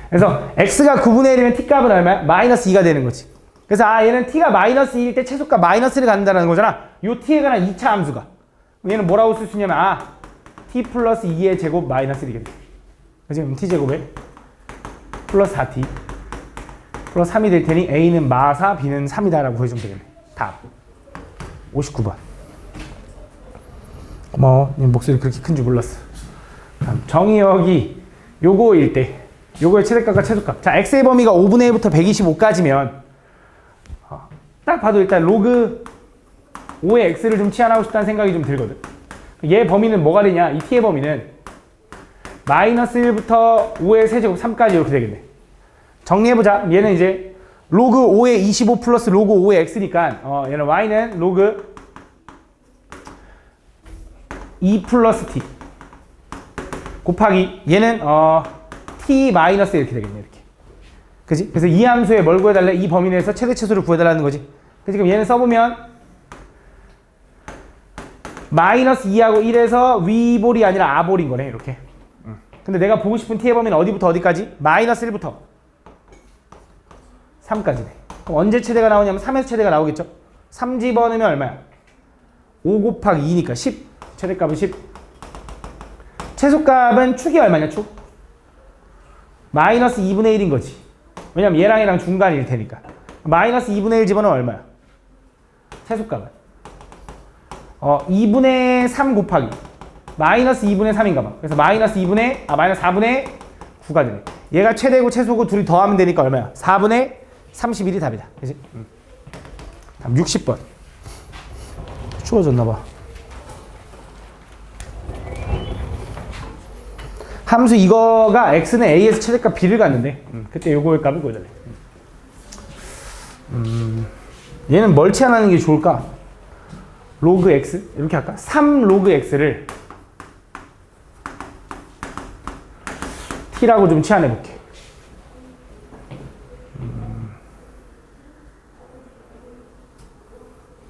그래서 x가 9분의 1이면 t 값은 얼마야? 마이너스 2가 되는 거지. 그래서 얘는 t가 마이너스 2일 때 최소값 마이너스를 갖는다는 거잖아. 요 t에 관한 2차 함수가. 얘는 뭐라고 쓸 수 있냐면 t 플러스 2의 제곱 마이너스 1이겠네. 그치? 그럼 t제곱에 플러스 4t 플러스 3이 될 테니 a는 마 4, b는 3이다 라고 해주면 되겠네. 다음 59번. 고마워. 목소리 그렇게 큰 줄 몰랐어. 다음 정의역이 요거일 때 요거의 최대값과 최소값. 자, x의 범위가 5분의 1부터 125까지면 딱 봐도 일단 로그 5의 x를 좀 치환하고 싶다는 생각이 좀 들거든. 얘 범위는 뭐가 되냐? 이 t의 범위는 마이너스 1부터 5의 세제곱 3까지 이렇게 되겠네. 정리해보자. 얘는 이제 로그 5의 25 플러스 로그 5의 x니까 얘는 y는 로그 2 플러스 t 곱하기 얘는 t 마이너스 이렇게 되겠네. 이렇게. 그지? 그래서 이 함수에 뭘 구해달래? 이 범위 내에서 최대 최소를 구해달라는 거지. 그래서 지금 얘는 써보면 마이너스 2하고 1에서 위볼이 아니라 아볼인 거네. 이렇게. 근데 내가 보고 싶은 t의 범위는 어디부터 어디까지? 마이너스 1부터 3까지네. 그럼 언제 최대가 나오냐면 3에서 최대가 나오겠죠? 3 집어넣으면 얼마야? 5 곱하기 2니까 10. 최대값은 10. 최소값은 축이 얼마냐, 축? 마이너스 2분의 1인 거지. 왜냐면 얘랑 중간일 테니까. 마이너스 2분의 1 집어넣으면 얼마야? 최소값은 2분의 3 곱하기 마이너스 2분의 3인가 봐. 그래서 마이너스 4분의 9가 되네. 얘가 최대고 최소고 둘이 더하면 되니까 얼마야? 4분의 31이 답이다. 그치? 다음 60번. 추워졌나 봐. 함수 이거가 x는 a에서 최대값 b를 갔는데 그때 요거의 값을 구해달래. 얘는 뭘 치환하는 게 좋을까? 로그 x 이렇게 할까? 3 로그 x를 t라고 좀 치환해 볼게.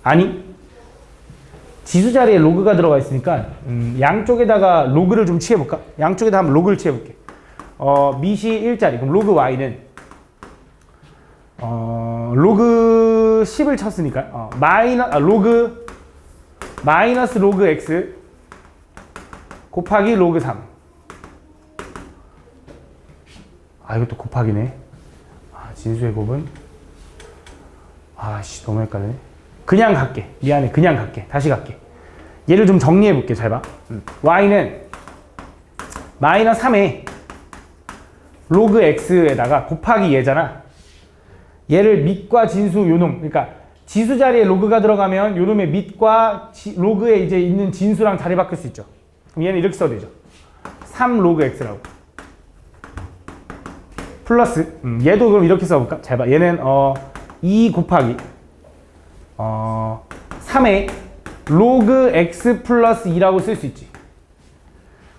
아니 지수 자리에 로그가 들어가 있으니까 양쪽에다가 로그를 좀 취해 볼까? 양쪽에다 한번 로그를 취해 볼게. 미시 1자리 그럼 로그 y는 로그 10을 쳤으니까 마이너스 로그 x 곱하기 로그 3. 이것도 곱하기네. 진수의 곱은 너무 헷갈리네. 그냥 갈게. 미안해. 그냥 갈게. 다시 갈게. 얘를 좀 정리해 볼게. 잘 봐. y는 마이너스 3에 로그 x에다가 곱하기 얘잖아. 얘를 밑과 진수 요놈. 그러니까 지수 자리에 로그가 들어가면 요놈의 밑과 로그에 이제 있는 진수랑 자리 바꿀 수 있죠. 그럼 얘는 이렇게 써도 되죠. 3 로그 x라고. 플러스 얘도 그럼 이렇게 써볼까? 잘 봐. 얘는 2 곱하기 3에 로그 x 플러스 2라고 쓸 수 있지.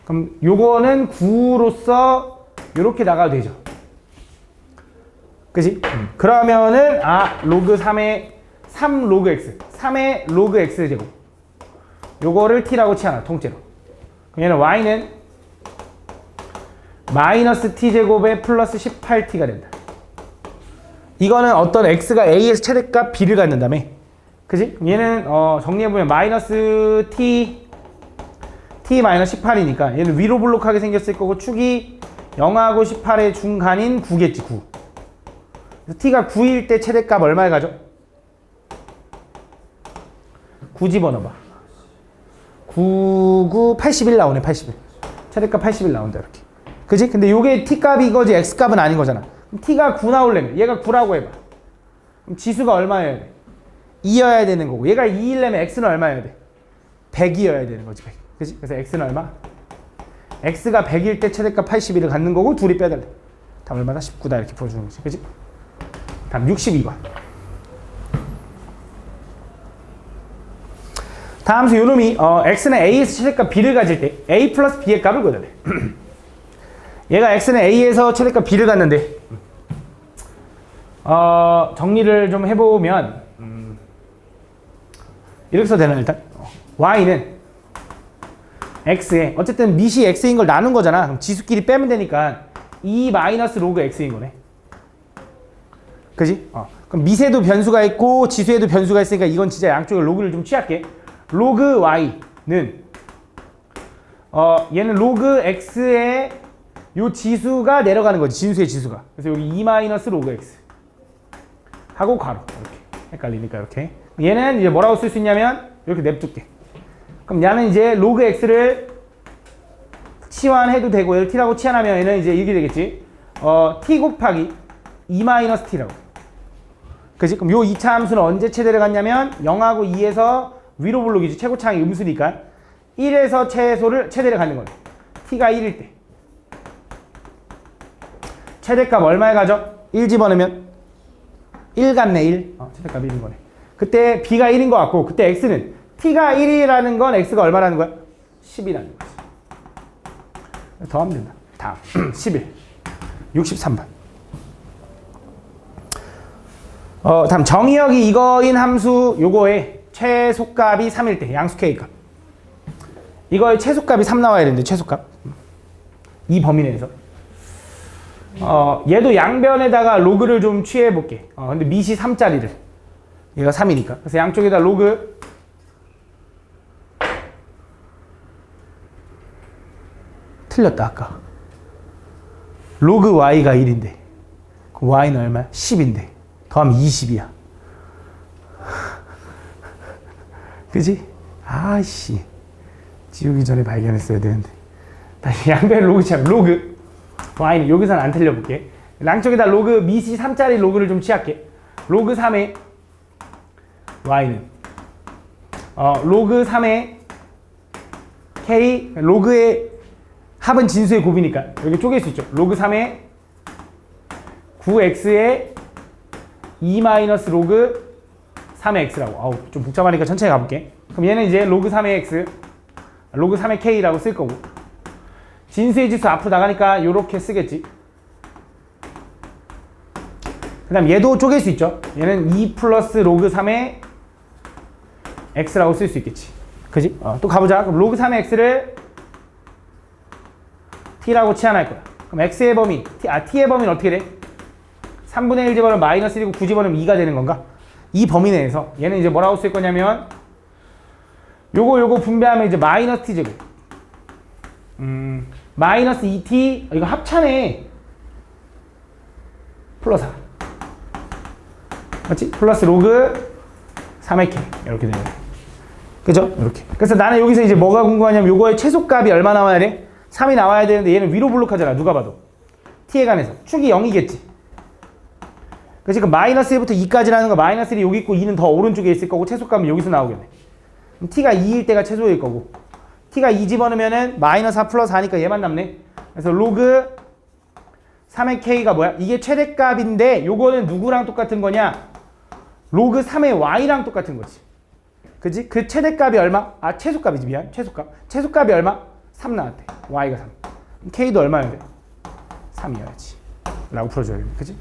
그럼 요거는 9로서 요렇게 나가도 되죠. 그치? 그러면은 로그 3에 3 로그 x 3의 로그 x 제곱 요거를 t라고 치환하 통째로. 그럼 얘는 y는 마이너스 t제곱에 플러스 18t가 된다. 이거는 어떤 x가 a에서 최대값 b를 갖는다며. 그치? 얘는 정리해보면 마이너스 t 마이너스 18이니까 얘는 위로 볼록하게 생겼을 거고 축이 0하고 18의 중간인 9겠지. 9. 그래서 t가 9일 때 최대값 얼마에 가죠? 9 집어넣어봐. 9, 81 나오네. 81. 최대값 81 나온다 이렇게. 그지? 근데 요게 t값이 이거지 x값은 아닌 거잖아. 그럼 t가 9 나오려면 얘가 9라고 해봐. 그럼 지수가 얼마여야 돼? 2여야 되는 거고 얘가 2이려면 x는 얼마여야 돼? 100이어야 되는 거지. 100. 그치? 그래서 x는 얼마? x가 100일 때 최대값 81을 갖는 거고 둘이 빼달래. 답 얼마다? 19다 이렇게 풀어주는 거지. 그치? 다음 62번. 다음 수 요놈이 x는 a에서 최대값 b를 가질 때 a 플러스 b의 값을 구해달래. 얘가 x는 a에서 최대값 b를 갖는데 정리를 좀 해보면 이렇게 써도 되나 일단? y는 x에 어쨌든 밑이 x인 걸 나눈 거잖아. 그럼 지수끼리 빼면 되니까 2 마이너스 로그 x인 거네. 그지? 그럼 밑에도 변수가 있고 지수에도 변수가 있으니까 이건 진짜 양쪽에 로그를 좀 취할게. 로그 y는 얘는 로그 x에 요 지수가 내려가는 거지. 진수의 지수가. 그래서 여기 2 마이너스 로그 x 하고 괄호 이렇게 헷갈리니까 이렇게. 얘는 이제 뭐라고 쓸 수 있냐면 이렇게 냅둘게. 그럼 얘는 이제 로그 x를 치환해도 되고 얘를 t라고 치환하면 얘는 이제 이렇게 되겠지. t 곱하기 2 마이너스 t라고. 그지? 그럼 요 2차 함수는 언제 최대를 갖냐면 0하고 2에서 위로 볼록이지. 최고차항이 음수니까 1에서 최대를 갖는 거네. t가 1일 때. 최대값 얼마에 가죠? 1 집어넣으면 1 같네. 1. 최대값 1인 거네. 그때 b가 1인 것 같고 그때 x는 t가 1이라는 건 x가 얼마라는 거야? 10이라는 거지. 더하면 된다. 다음 11. 63번. 다음 정의역이 이거인 함수 요거에 최소값이 3일 때 양수 k값. 이거의 최소값이 3 나와야 되는데 최소값. 이 범위 내에서. 얘도 양변에다가 로그를 좀 취해 볼게. 근데 밑이 3짜리를. 얘가 3이니까. 그래서 양쪽에다 로그 틀렸다 아까. 로그 y가 1인데 y는 얼마야? 10인데 더하면 20이야. 그지? 아씨 지우기 전에 발견했어야 되는데. 다시 양변 로그 취하면 로그 y는 여기서는 안 틀려볼게. 양쪽에다 로그 미시 3짜리 로그를 좀 취할게. 로그 3의 y는 로그 3의 k 로그의 합은 진수의 곱이니까 여기 쪼갤 수 있죠. 로그 3의 9x의 2 마이너스 로그 3의 x라고. 아우 좀 복잡하니까 천천히 가볼게. 그럼 얘는 이제 로그 3의 x 로그 3의 k라고 쓸 거고, 진수의 지수 앞으로 나가니까 이렇게 쓰겠지. 그 다음 얘도 쪼갤 수 있죠. 얘는 2 플러스 로그 3의 x라고 쓸 수 있겠지. 그지? 또 가보자. 그럼 로그 3의 x를 t라고 치환할 거야. 그럼 x의 범위, t의 범위는 어떻게 돼? 3분의 1 집어넣으면 마이너스 1이고 9 집어넣으면 2가 되는 건가? 이 범위 내에서 얘는 이제 뭐라고 쓸 거냐면 요거 분배하면 이제 마이너스 t 제곱 마이너스 2t 이거 합차네. 플러스 4 맞지? 플러스 로그 3의 k 이렇게 되는 거야. 그죠? 이렇게. 그래서 나는 여기서 이제 뭐가 궁금하냐면 요거의 최소값이 얼마 나와야 돼? 3이 나와야 되는데 얘는 위로 블록하잖아. 누가 봐도 t에 관해서 축이 0이겠지. 그치? 그 마이너스 1부터 2까지라는 거 마이너스 1이 여기 있고 2는 더 오른쪽에 있을 거고 최소값은 여기서 나오겠네. 그럼 t가 2일 때가 최소일 거고 t가 2 집어넣으면은 마이너스 4 플러스 4니까 얘만 남네. 그래서 로그 3의 k가 뭐야? 이게 최대값인데 요거는 누구랑 똑같은 거냐? 로그 3의 y랑 똑같은 거지. 그치? 그 최대값이 얼마? 최소값이지. 미안. 최소값이 얼마? 3 나왔대. y가 3. k도 얼마여야 돼? 3이어야지. 라고 풀어줘야 돼. 그치?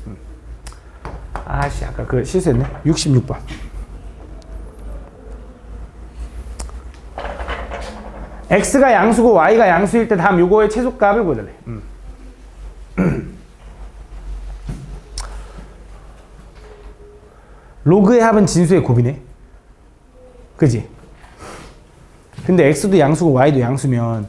아씨 아까 그 실수했네. 66번. x가 양수고 y가 양수일 때 다음 요거의 최소값을 구해달래. 로그의 합은 진수의 곱이네. 그지? 근데 x도 양수고 y도 양수면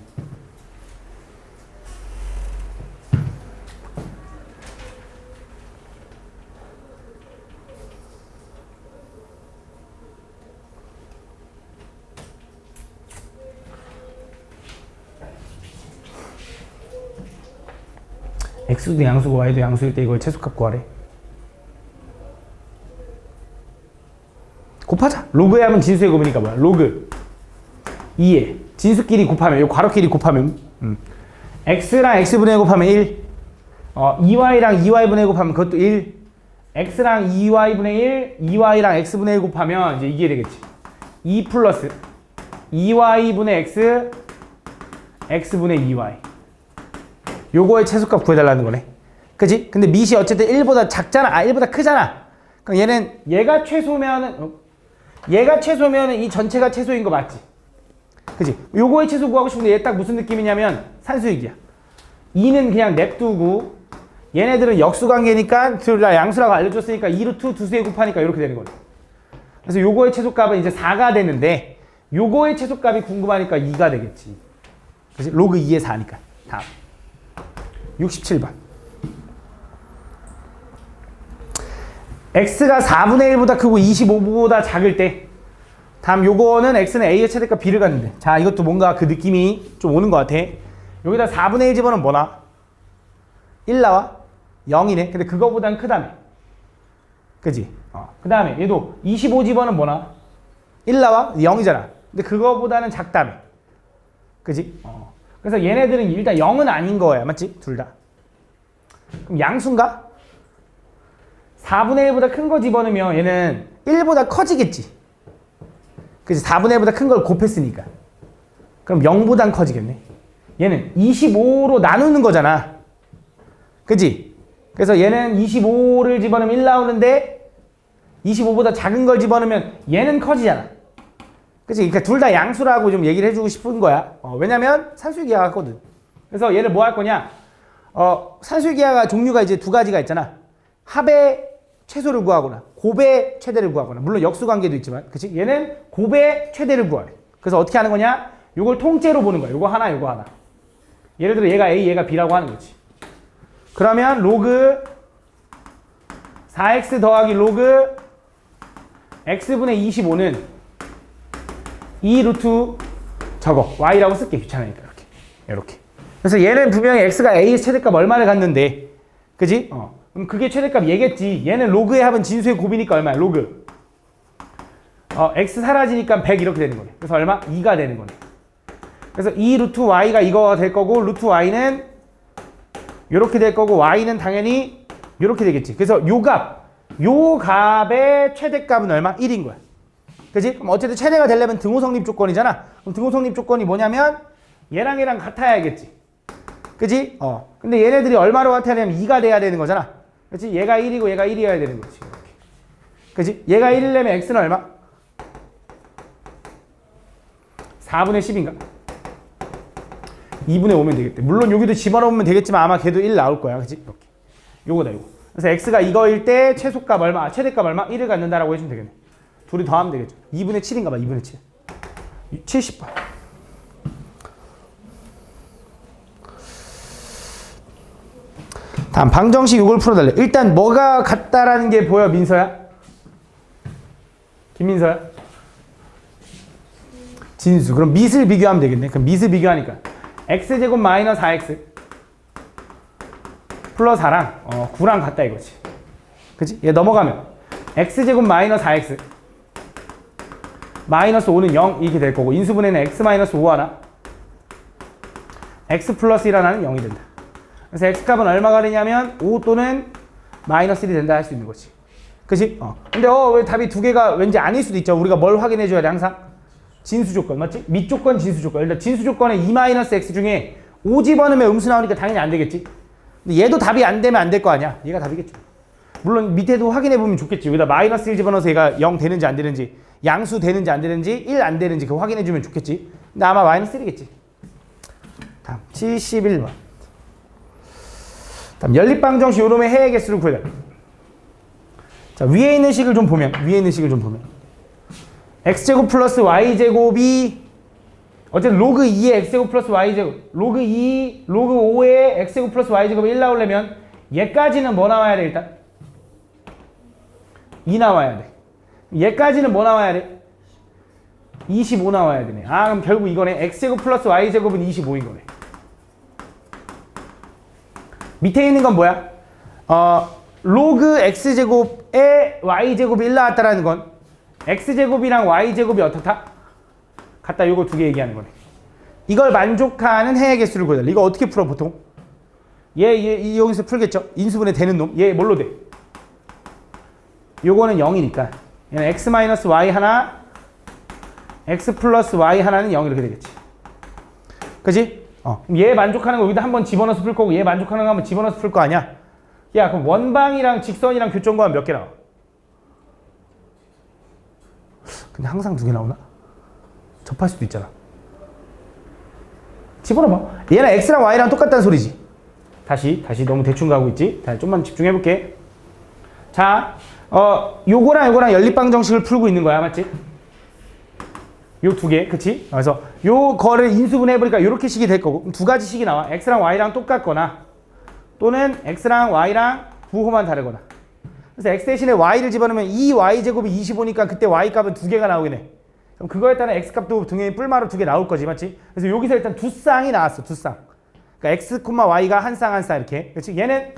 x도 양수고 y도 양수일 때 이걸 최소값 구하래. 곱하자. 로그의 합은 진수의 곱이니까 뭐야? 로그 2에 진수끼리 곱하면 요 괄호끼리 곱하면 x랑 x분의 1 곱하면 1 2y랑 2y분의 1 곱하면 그것도 1 x랑 2y분의 1 2y랑 x분의 1 곱하면 이제 이게 되겠지. 2 플러스 2y분의 x x분의 2y 요거의 최소값 구해달라는 거네. 그지? 근데 밑이 어쨌든 1보다 작잖아. 1보다 크잖아. 그럼 얘는 얘가 최소면은 이 전체가 최소인 거 맞지? 그지? 요거의 최소 구하고 싶은데 얘 딱 무슨 느낌이냐면 산수익이야. 2는 그냥 냅두고 얘네들은 역수 관계니까 둘 다 양수라고 알려줬으니까 2루트 두수에 곱하니까 이렇게 되는 거네. 그래서 요거의 최소값은 이제 4가 되는데 요거의 최소값이 궁금하니까 2가 되겠지. 그지? 로그 2에 4니까. 다음 67번. x가 4분의 1보다 크고 25보다 작을 때 다음 요거는 x는 a의 최대값 b를 갖는데 자 이것도 뭔가 그 느낌이 좀 오는 것 같아. 여기다 4분의 1 집어넣으면 뭐나? 1 나와? 0이네. 근데 그거보단 크다며. 그지? 그 다음에 얘도 25 집어넣으면 뭐나? 1 나와? 0이잖아. 근데 그거보다는 작다며. 그지? 그래서 얘네들은 일단 0은 아닌 거야. 맞지? 둘 다. 그럼 양수인가? 4분의 1보다 큰 거 집어넣으면 얘는 1보다 커지겠지. 그치? 4분의 1보다 큰 걸 곱했으니까. 그럼 0보단 커지겠네. 얘는 25로 나누는 거잖아. 그치? 그래서 얘는 25를 집어넣으면 1 나오는데 25보다 작은 걸 집어넣으면 얘는 커지잖아. 그치? 그러니까 둘 다 양수라고 좀 얘기를 해주고 싶은 거야. 왜냐면 산수기하가 같거든. 그래서 얘를 뭐 할 거냐? 산수기하가 종류가 이제 두 가지가 있잖아. 합의 최소를 구하거나 곱의 최대를 구하거나 물론 역수 관계도 있지만 그치? 얘는 곱의 최대를 구하래. 그래서 어떻게 하는 거냐? 요걸 통째로 보는 거야. 요거 하나 요거 하나. 예를 들어 얘가 A 얘가 B라고 하는 거지. 그러면 로그 4x 더하기 로그 x분의 25는 2 루트 저거 y라고 쓸게. 귀찮으니까 이렇게. 그래서 얘는 분명히 x가 a의 최대값 얼마를 갖는데 그지? 그럼 그게 최대값 얘겠지. 얘는 로그의 합은 진수의 곱이니까 얼마야? 로그 x 사라지니까 100 이렇게 되는 거네. 그래서 얼마? 2가 되는 거네. 그래서 2 루트 y가 이거 될 거고 루트 y는 이렇게 될 거고 y는 당연히 이렇게 되겠지. 그래서 요 값의 최대값은 얼마? 1인 거야. 그지? 그럼 어쨌든 최대가 되려면 등호 성립 조건이잖아. 그럼 등호 성립 조건이 뭐냐면 얘랑 얘랑 같아야겠지. 그지? 근데 얘네들이 얼마로 같아야 되냐면 2가 돼야 되는 거잖아. 그치? 얘가 1이고 얘가 1이어야 되는 거지. 이렇게. 그지? 얘가 1이려면 x는 얼마? 4분의 10인가? 2분의 5면 되겠대. 물론 여기도 집어넣으면 되겠지만 아마 걔도 1 나올 거야. 그치? 이렇게. 요거다, 요거. 그래서 x가 이거일 때 최소값 얼마, 최대값 얼마? 1을 갖는다라고 해주면 되겠네. 둘이 더하면 되겠죠. 2분의 7인가 봐, 2분의 7. 70번. 다음, 방정식 이걸 풀어달래. 일단 뭐가 같다라는 게 보여, 민서야? 김민서야? 진수. 그럼 밑을 비교하면 되겠네. 그럼 밑을 비교하니까 x제곱 마이너스 4x 플러스 4랑 9랑 같다 이거지. 그치? 얘 넘어가면 x제곱 마이너스 4x 마이너스 5는 0 이렇게 될 거고 인수분해는 x 마이너스 5 하나 x 플러스 1 하나는 0이 된다. 그래서 x값은 얼마가 되냐면 5 또는 마이너스 1이 된다 할 수 있는 거지. 그치? 근데 왜 답이 두 개가 왠지 아닐 수도 있죠. 우리가 뭘 확인해 줘야 돼 항상? 진수 조건 맞지? 밑 조건 진수 조건. 일단 진수 조건에 2-x 중에 5 집어넣으면 음수 나오니까 당연히 안 되겠지. 근데 얘도 답이 안 되면 안 될 거 아니야. 얘가 답이겠죠. 물론 밑에도 확인해 보면 좋겠지. 여기다 마이너스 1 집어넣어서 얘가 0 되는지 안 되는지 양수 되는지 안 되는지 1 안 되는지 그거 확인해 주면 좋겠지. 근데 아마 마이너스 1이겠지. 다음 71번. 다음 연립방정식 요놈의 해의 개수를 구해라. 자, 위에 있는 식을 좀 보면 x제곱 플러스 y제곱이 어쨌든 로그 2의 x제곱 플러스 y제곱 로그 2, 로그 5의 x제곱 플러스 y제곱이 1 나오려면 얘까지는 뭐 나와야 돼 일단? 2 나와야 돼. 얘까지는 뭐 나와야 돼? 25 나와야 되네. 그럼 결국 이거네. x제곱 플러스 y제곱은 25인 거네. 밑에 있는 건 뭐야? 로그 x제곱에 y제곱이 1 나왔다라는 건 x제곱이랑 y제곱이 어떻다? 같다. 요거 두 개 얘기하는 거네. 이걸 만족하는 해의 개수를 구해달라. 이거 어떻게 풀어 보통? 얘 여기서 풀겠죠? 인수분해 되는 놈. 얘 뭘로 돼? 요거는 0이니까 얘는 x-y 하나 x 플러스 y 하나는 0 이렇게 되겠지. 그치? 얘 만족하는 거 여기다 한번 집어넣어서 풀 거고 얘 만족하는 거 한번 집어넣어서 풀 거 아니야? 야 그럼 원방이랑 직선이랑 교점구하면 몇 개 나와? 근데 항상 두 개 나오나? 접할 수도 있잖아. 집어넣어봐. 얘는 x랑 y랑 똑같다는 소리지. 다시 너무 대충 가고 있지? 자, 좀만 집중해볼게. 자, 요거랑 연립방정식을 풀고 있는 거야, 맞지? 요 두 개, 그치? 그래서 요 거를 인수분해해보니까 요렇게 식이 될 거고 두 가지 식이 나와. x랑 y랑 똑같거나 또는 x랑 y랑 부호만 다르거나. 그래서 x 대신에 y를 집어넣으면 2y제곱이 25니까 그때 y값은 두 개가 나오긴 해. 그럼 그거에 따른 x값도 등에 뿔마로 두 개 나올 거지, 맞지? 그래서 여기서 일단 두 쌍이 나왔어, 두 쌍. 그러니까 x, y가 한 쌍 이렇게. 그렇지? 얘는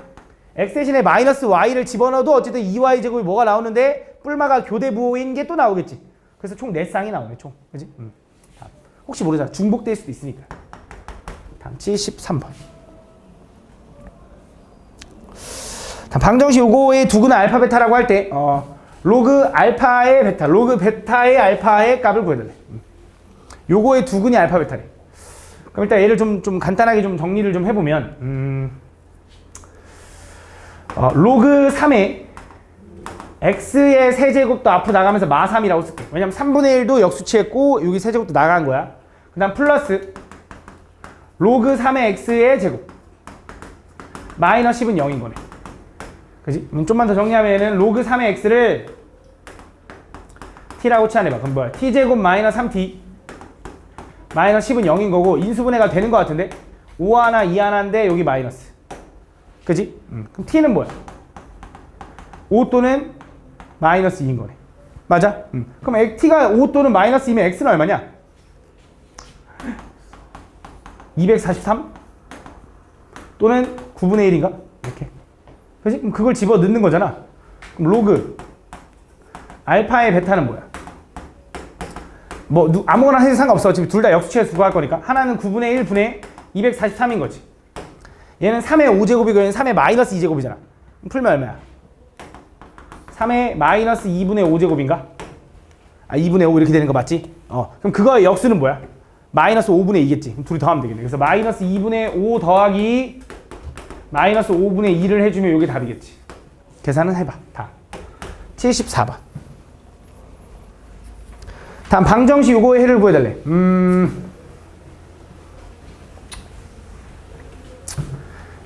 x 대신에 마이너스 y를 집어넣어도 어쨌든 2y제곱이 뭐가 나오는데 뿔마가 교대 부호인 게 또 나오겠지. 그래서 총 4쌍이 나오네, 총. 그치? 다음. 혹시 모르잖아. 중복될 수도 있으니까. 다음 73번. 다음 방정식 요거의 두근은 알파 베타라고 할 때 로그 알파의 베타, 로그 베타의 알파의 값을 구해달래. 요거의 두근이 알파 베타래. 그럼 일단 얘를 좀 간단하게 좀 정리를 좀 해보면 로그 3의 x의 세제곱도 앞으로 나가면서 마3이라고 쓸게. 왜냐면 3분의 1도 역수치했고 여기 세제곱도 나간 거야. 그 다음 플러스 로그 3의 x의 제곱 마이너스 10은 0인 거네. 그지? 좀만 더 정리하면은 로그 3의 x를 t라고 치환해봐. 그럼 뭐야? t제곱 마이너스 3t 마이너스 10은 0인 거고 인수분해가 되는 것 같은데 5 하나 2 하나인데 여기 마이너스. 그지? 그럼 t는 뭐야? 5 또는 마이너스 2인 거네. 맞아? 그럼 t가 5 또는 마이너스 2면 x는 얼마냐? 243? 또는 9분의 1인가? 이렇게. 그지? 그럼 그걸 집어 넣는 거잖아. 그럼 로그 알파의 베타는 뭐야? 뭐 아무거나 해도 상관없어. 어차피 둘 다 역수치에서 구할 거니까. 하나는 9분의 1 분의 243인 거지. 얘는 3의 5제곱이고 얘는 3의 마이너스 2제곱이잖아. 풀면 얼마야? 3의 마이너스 2분의 5제곱인가? 아 2분의 5 이렇게 되는 거 맞지? 그럼 그거의 역수는 뭐야? 마이너스 5분의 2겠지. 그럼 둘이 더하면 되겠네. 그래서 마이너스 2분의 5 더하기 마이너스 5분의 2를 해주면 이게 답이겠지. 계산은 해봐. 다. 74번. 다음 방정식 요거의 해를 구해달래.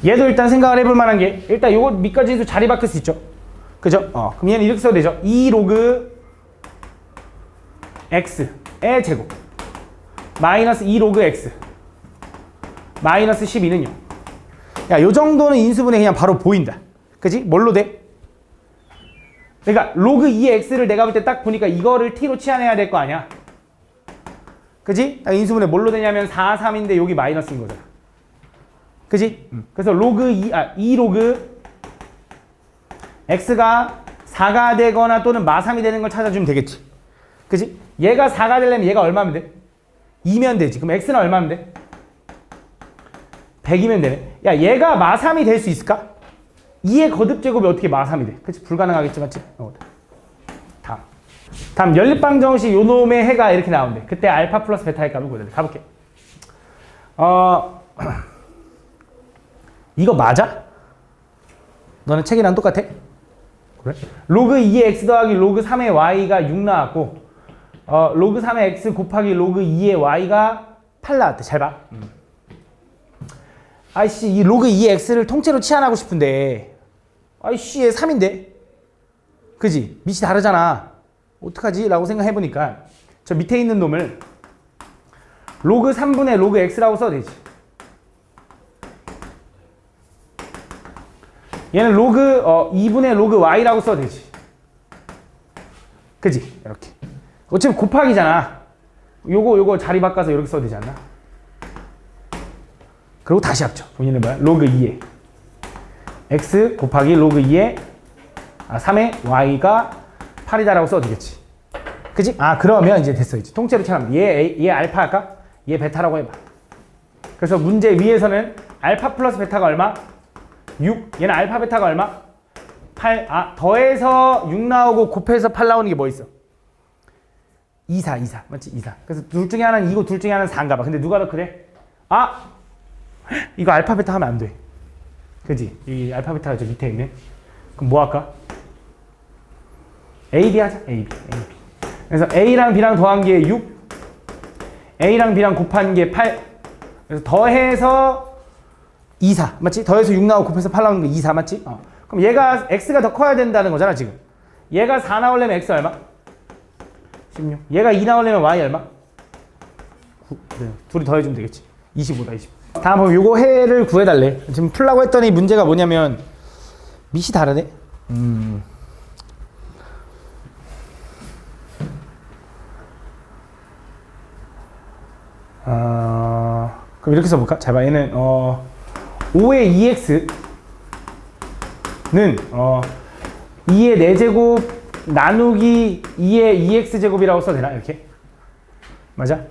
얘도 일단 생각을 해볼 만한 게 일단 요거 밑까지도 자리 바뀔 수 있죠. 그죠? 그럼 얘는 이렇게 써도 되죠. 2 로그 x의 제곱 마이너스 2 로그 x 마이너스 12는요. 야, 요 정도는 인수분해 그냥 바로 보인다. 그지? 뭘로 돼? 그러니까 로그 2의 x를 내가 볼 때 딱 보니까 이거를 t로 치환해야 될 거 아니야. 그지? 딱 인수분해 뭘로 되냐면 4, 3인데 여기 마이너스인 거잖아. 그지? 그래서 로그 2 로그 x가 4가 되거나 또는 마3이 되는 걸 찾아주면 되겠지. 그지? 얘가 4가 되려면 얘가 얼마면 돼? 2면 되지. 그럼 x는 얼마면 돼? 100이면 되네. 야, 얘가 마3이 될 수 있을까? 2의 거듭제곱이 어떻게 마3이 돼? 그치? 불가능하겠지, 맞지? 다음 연립방정식 요 놈의 해가 이렇게 나오는데 그때 알파 플러스 베타의 값을 구해야 돼. 가볼게. 이거 맞아? 너네 책이랑 똑같아? 그래? 로그 2의 x 더하기 로그 3의 y가 6 나왔고 로그 3의 x 곱하기 로그 2의 y가 8 나왔대. 잘 봐. 아이씨, 이 로그 2의 x를 통째로 치환하고 싶은데 아이씨, 얘 3인데? 그지? 밑이 다르잖아. 어떡하지? 라고 생각해보니까 저 밑에 있는 놈을 로그 3분의 로그 x라고 써도 되지. 얘는 로그 2분의 로그 y라고 써도 되지. 그지? 이렇게. 어차피 곱하기잖아. 요거 자리 바꿔서 이렇게 써도 되지 않나? 그리고 다시 합쳐. 본인은 뭐야? 로그 2에 x 곱하기 로그 2에 3의 y가 8이다라고 써도 되겠지. 그지? 그러면 이제 됐어. 이제 통째로 치환하면 얘 알파 할까? 얘 베타라고 해봐. 그래서 문제 위에서는 알파 플러스 베타가 얼마? 6. 얘는 알파 베타가 얼마? 8. 더해서 6 나오고 곱해서 8 나오는 게 뭐 있어? 2, 4. 맞지? 2, 4. 그래서 둘 중에 하나는 2고 둘 중에 하나는 4인가 봐. 근데 누가 더 크대? 이거 알파 베타 하면 안 돼. 그지? 이 알파 베타가 저 밑에 있네. 그럼 뭐 할까? A, B 하자. A, B. 그래서 A랑 B랑 더한 게 6. A랑 B랑 곱한 게 8. 그래서 더해서 2, 4. 맞지? 더해서 6 나오고 곱해서 8 나오는 거 2, 4 맞지? 그럼 얘가 X가 더 커야 된다는 거잖아, 지금. 얘가 4 나오려면 X 얼마? 16. 얘가 2 나오려면 Y 얼마? 9. 네. 둘이 더해주면 되겠지. 25다, 20. 다음은 요거 해를 구해달래. 지금 풀라고 했더니 문제가 뭐냐면 밑이 다르네. 그럼 이렇게 써볼까? 잘 봐. 얘는 5의 2x는 2의 4제곱 나누기 2의 2x제곱이라고 써도 되나? 이렇게? 맞아?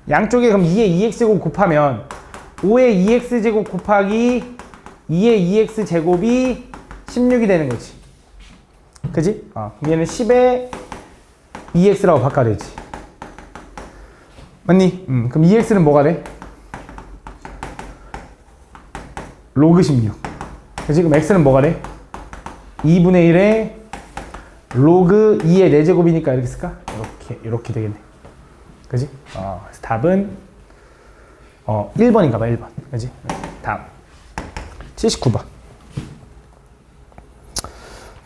양쪽에 그럼 2의 2x제곱 곱하면 5의 2x제곱 곱하기 2의 2x제곱이 16이 되는 거지. 그지? 얘는 10의 2x라고 바꿔야 되지. 맞니? 그럼 2x는 뭐가 돼? 로그 16. 그치? 그럼 x는 뭐가 돼? 2분의 1에 로그 2의 4제곱이니까 이렇게 쓸까? 이렇게 되겠네. 그지? 그래서 답은 1번인가 봐, 1번. 그지? 다음. 79번.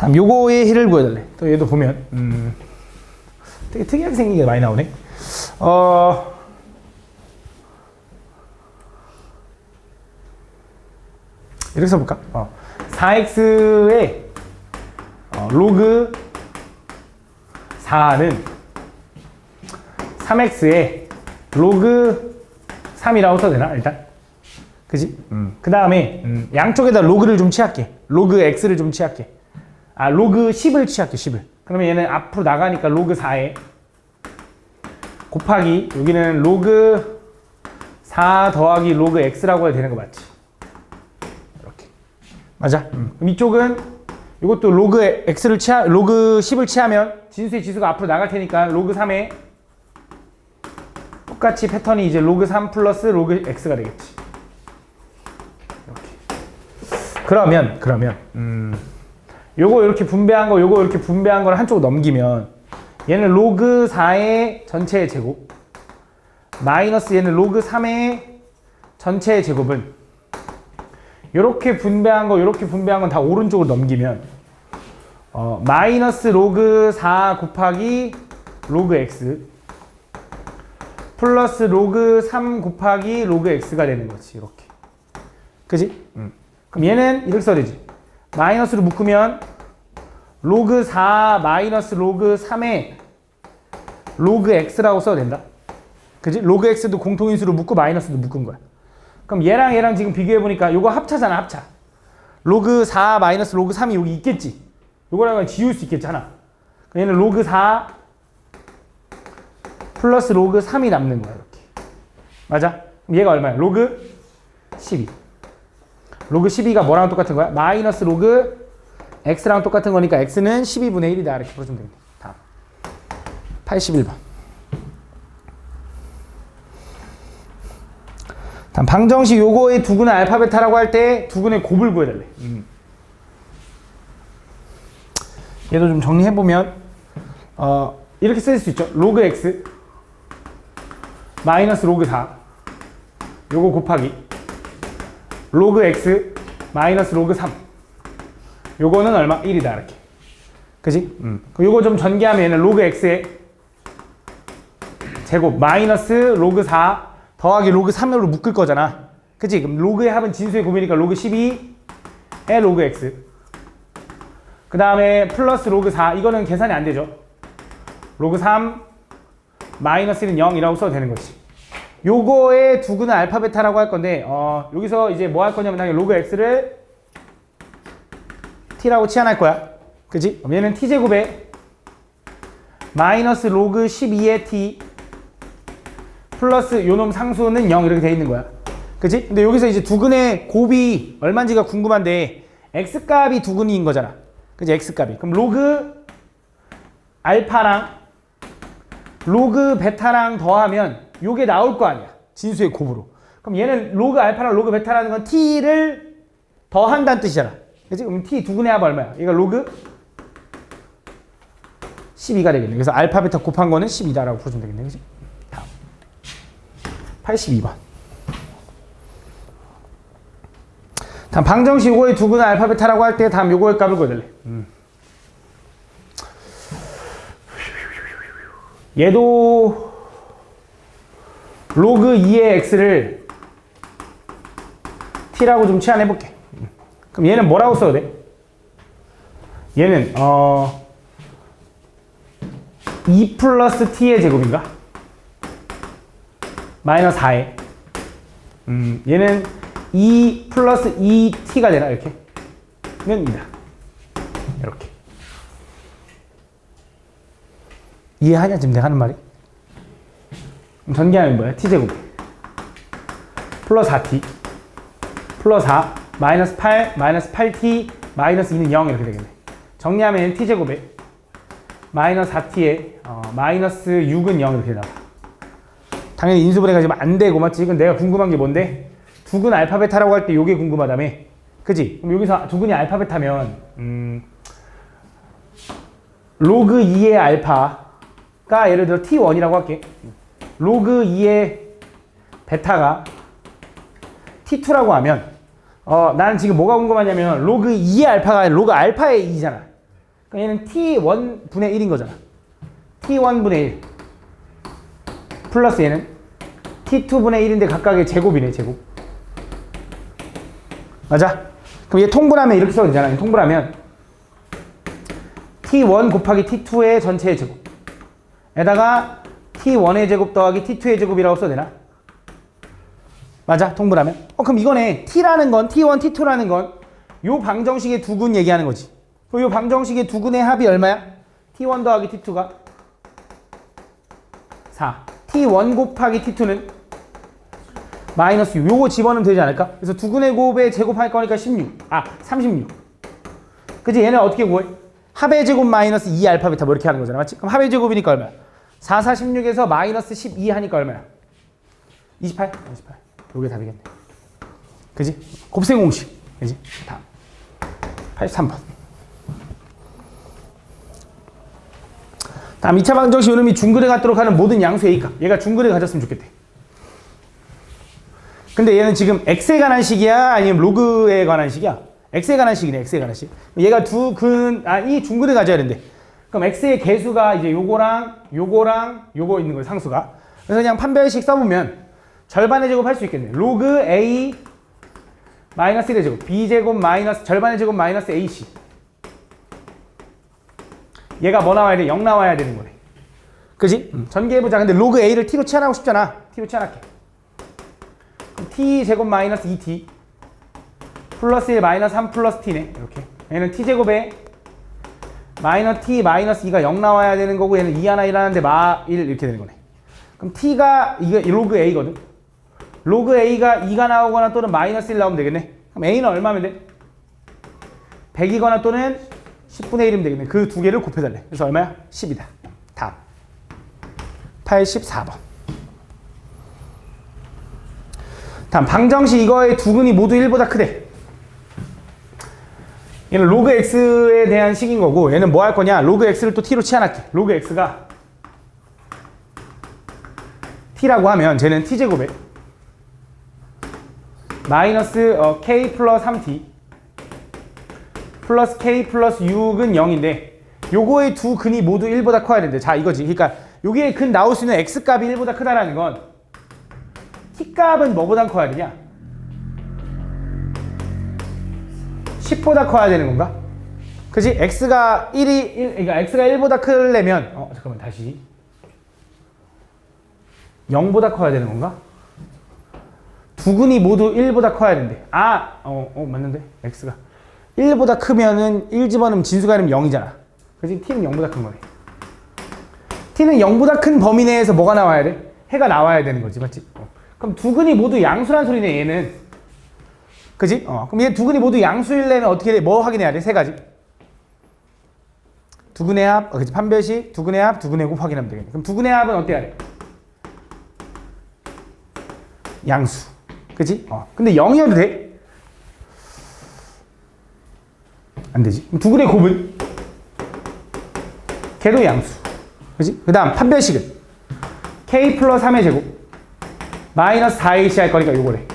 다음 요거의 해를 구해달래. 또 얘도 보면 되게 특이하게 생긴 게 많이 나오네. 이렇게 써볼까? 4x의 로그 4는 3x의 로그 3이라고 써도 되나 일단? 그지? 그 다음에 양쪽에다 로그를 좀 취할게. 로그 x를 좀 취할게. 로그 10을 취할게. 10을. 그러면 얘는 앞으로 나가니까 로그 4에 곱하기 여기는 로그 4 더하기 로그 x라고 해야 되는 거 맞지? 이렇게. 맞아? 그럼 이쪽은 이것도 로그 x를 로그 10을 취하면 진수의 지수가 앞으로 나갈 테니까 로그 3에 똑같이 패턴이 이제 로그 3 플러스 로그 x가 되겠지. 이렇게. 그러면 요거 이렇게 분배한 거, 요거 이렇게 분배한 걸 한쪽으로 넘기면 얘는 로그 4의 전체의 제곱 마이너스 얘는 로그 3의 전체의 제곱은 요렇게 분배한 거, 요렇게 분배한 건 다 오른쪽으로 넘기면 마이너스 로그 4 곱하기 로그 x 플러스 로그 3 곱하기 로그 x가 되는 거지. 이렇게. 그지? 그럼 얘는 이렇게 써야 되지. 마이너스로 묶으면 로그 4 마이너스 로그 3에 로그 x라고 써도 된다. 그지? 로그 x도 공통인수로 묶고 마이너스도 묶은 거야. 그럼 얘랑 지금 비교해보니까 요거 합차잖아. 합차. 로그 4 마이너스 로그 3이 여기 있겠지. 요거랑은 지울 수 있겠지 하나. 얘는 로그 4 플러스 로그 3이 남는 거야. 이렇게. 맞아? 그럼 얘가 얼마야? 로그 12. 로그 12가 뭐랑 똑같은 거야? 마이너스 로그 x랑 똑같은 거니까 x는 12분의 1이다. 이렇게 풀어주면 됩니다. 다음 81번. 다음 방정식 요거의 두근의 알파 베타라고 할 때 두근의 곱을 구해달래. 얘도 좀 정리해보면 이렇게 쓸 수 있죠. 로그 x 마이너스 로그 4 요거 곱하기 로그 x 마이너스 로그 3 요거는 얼마? 1이다. 이렇게. 그지? 요거 좀 전개하면 얘는 로그 x의 제곱 마이너스 로그 4 더하기 로그 3으로 묶을 거잖아. 그치? 그럼 로그의 합은 진수의 곱이니까 로그 12의 로그 x 그 다음에 플러스 로그 4 이거는 계산이 안 되죠. 로그 3 마이너스는 0이라고 써도 되는 거지. 요거의 두근은 알파 베타라고 할 건데 여기서 이제 뭐 할 거냐면 당연히 로그 x를 t라고 치환할 거야. 그지? 그럼 얘는 t제곱에 마이너스 로그 12의 t 플러스 요놈 상수는 0 이렇게 돼 있는 거야. 그치? 근데 여기서 이제 두근의 곱이 얼마인지가 궁금한데 x값이 두근인 거잖아. 그치? x값이. 그럼 로그 알파랑 로그 베타랑 더하면 요게 나올 거 아니야. 진수의 곱으로. 그럼 얘는 로그 알파랑 로그 베타라는 건 t를 더한다는 뜻이잖아. 그치? 그럼 t 두근의 합 얼마야? 얘가 로그 12가 되겠네. 그래서 알파 베타 곱한 거는 12다라고 풀어주면 되겠네. 그치? 82번. 다음 방정식 요거의 두근은 알파 베타라고 할 때 다음 요거의 값을 구해달래. 얘도 로그 2의 x를 t라고 좀 치환해볼게. 그럼 얘는 뭐라고 써도 돼? 얘는 2 플러스 t의 제곱인가? 마이너스 4에 얘는 2 플러스 2t가 되나 이렇게? 면 2다. 이렇게. 이해하냐 지금 내가 하는 말이? 전개하면 뭐야? t제곱 플러스 4t 플러스 4 마이너스 8 마이너스 8t 마이너스 2는 0 이렇게 되겠네. 정리하면 t제곱에 마이너스 4t에 마이너스 6은 0 이렇게 나와. 당연히 인수분해가 지금 안 되고 맞지? 이건 내가 궁금한 게 뭔데? 두근 알파 베타라고 할 때 요게 궁금하다며? 그지? 그럼 여기서 두근이 알파 베타면 로그 2의 알파가 예를 들어 t1이라고 할게. 로그 2의 베타가 t2라고 하면 나는 지금 뭐가 궁금하냐면 로그 2의 알파가 아니라 로그 알파의 2잖아. 그럼 얘는 t1분의 1인 거잖아. t1분의 1 플러스 얘는 t2분의 1인데 각각의 제곱이네, 제곱. 맞아? 그럼 얘 통분하면 이렇게 써도 되잖아. 통분하면 t1 곱하기 t2의 전체의 제곱 에다가 t1의 제곱 더하기 t2의 제곱이라고 써도 되나? 맞아? 통분하면? 그럼 이거네. t라는 건, t1, t2라는 건 요 방정식의 두근 얘기하는 거지. 그럼 요 방정식의 두근의 합이 얼마야? t1 더하기 t2가 4. t1 곱하기 t2는 마이너스 6. 요거 집어넣으면 되지 않을까? 그래서 두근의 곱에 제곱할 거니까 16. 36. 그치? 얘는 어떻게 구해? 합의 제곱 마이너스 2 알파 베타 뭐 이렇게 하는 거잖아. 맞지? 그럼 합의 제곱이니까 얼마야? 4, 4, 16에서 마이너스 12 하니까 얼마야? 28? 28. 요게 답이겠네. 그지? 곱셈 공식. 그지? 다음. 83번. 다음 2차 방정식 요놈이 중근에 갖도록 하는 모든 양수 A값. 얘가 중근에 가졌으면 좋겠대. 근데 얘는 지금 x에 관한 식이야? 아니면 로그에 관한 식이야? x에 관한 식이네, x에 관한 식. 얘가 이 중근을 가져야 된대. 그럼 x의 개수가 이제 요거랑 요거 있는 거예요, 상수가. 그래서 그냥 판별식 써보면 절반의 제곱 할 수 있겠네. 로그 a 마이너스 1의 제곱, b 제곱 마이너스 절반의 제곱 마이너스 ac. 얘가 뭐 나와야 돼? 0 나와야 되는 거네. 그지? 전개해보자. 근데 로그 a를 t로 치환하고 싶잖아. t로 치환할게. t 제곱 마이너스 2t 플러스 1 마이너스 3 플러스 t네. 이렇게. 얘는 t 제곱에 마이너스 t 마이너스 2가 0 나와야 되는 거고 얘는 2 하나 1 하는데 마 1 이렇게 되는 거네. 그럼 t가 이거 로그 a거든. 로그 a가 2가 나오거나 또는 마이너스 1 나오면 되겠네. 그럼 a는 얼마면 돼? 100이거나 또는 10분의 1이면 되겠네. 그 두 개를 곱해달래. 그래서 얼마야? 10이다. 다음 84번. 다음 방정식 이거의 두근이 모두 1보다 크대. 얘는 로그 x에 대한 식인 거고 얘는 뭐 할 거냐? 로그 x를 또 t로 치환할게. 로그 x가 t라고 하면 쟤는 t제곱에 마이너스 k 플러스 3t 플러스 k 플러스 6은 0인데 요거의 두 근이 모두 1보다 커야 된대. 자 이거지. 그러니까 여기에 근 나올 수 있는 x값이 1보다 크다라는 건 t값은 뭐보다 커야 되냐? 10보다 커야 되는 건가? 그지? x가 1이 그러니까 x가 1보다 크려면 잠깐만 다시 0보다 커야 되는 건가? 두 근이 모두 1보다 커야 된대. 맞는데? x가 1보다 크면은 1 집어넣으면 진수가 아니면 0이잖아. 그지? t는 0보다 큰 거네. t는 0보다 큰 범위 내에서 뭐가 나와야 돼? 해가 나와야 되는 거지. 맞지? 그럼 두 근이 모두 양수란 소리네, 얘는. 그지? 그럼 얘 두 근이 모두 양수일래면 어떻게 돼? 뭐 확인해야 돼? 세 가지. 두 근의 합, 그치? 판별식, 두 근의 합, 두 근의 곱 확인하면 되겠네. 그럼 두 근의 합은 어때야 돼? 양수. 그치? 근데 0이어도 돼? 안 되지. 그럼 두 근의 곱은? 걔도 양수. 그치? 그 다음 판별식은? k 플러스 3의 제곱 마이너스 4ac 할 거니까 요거래.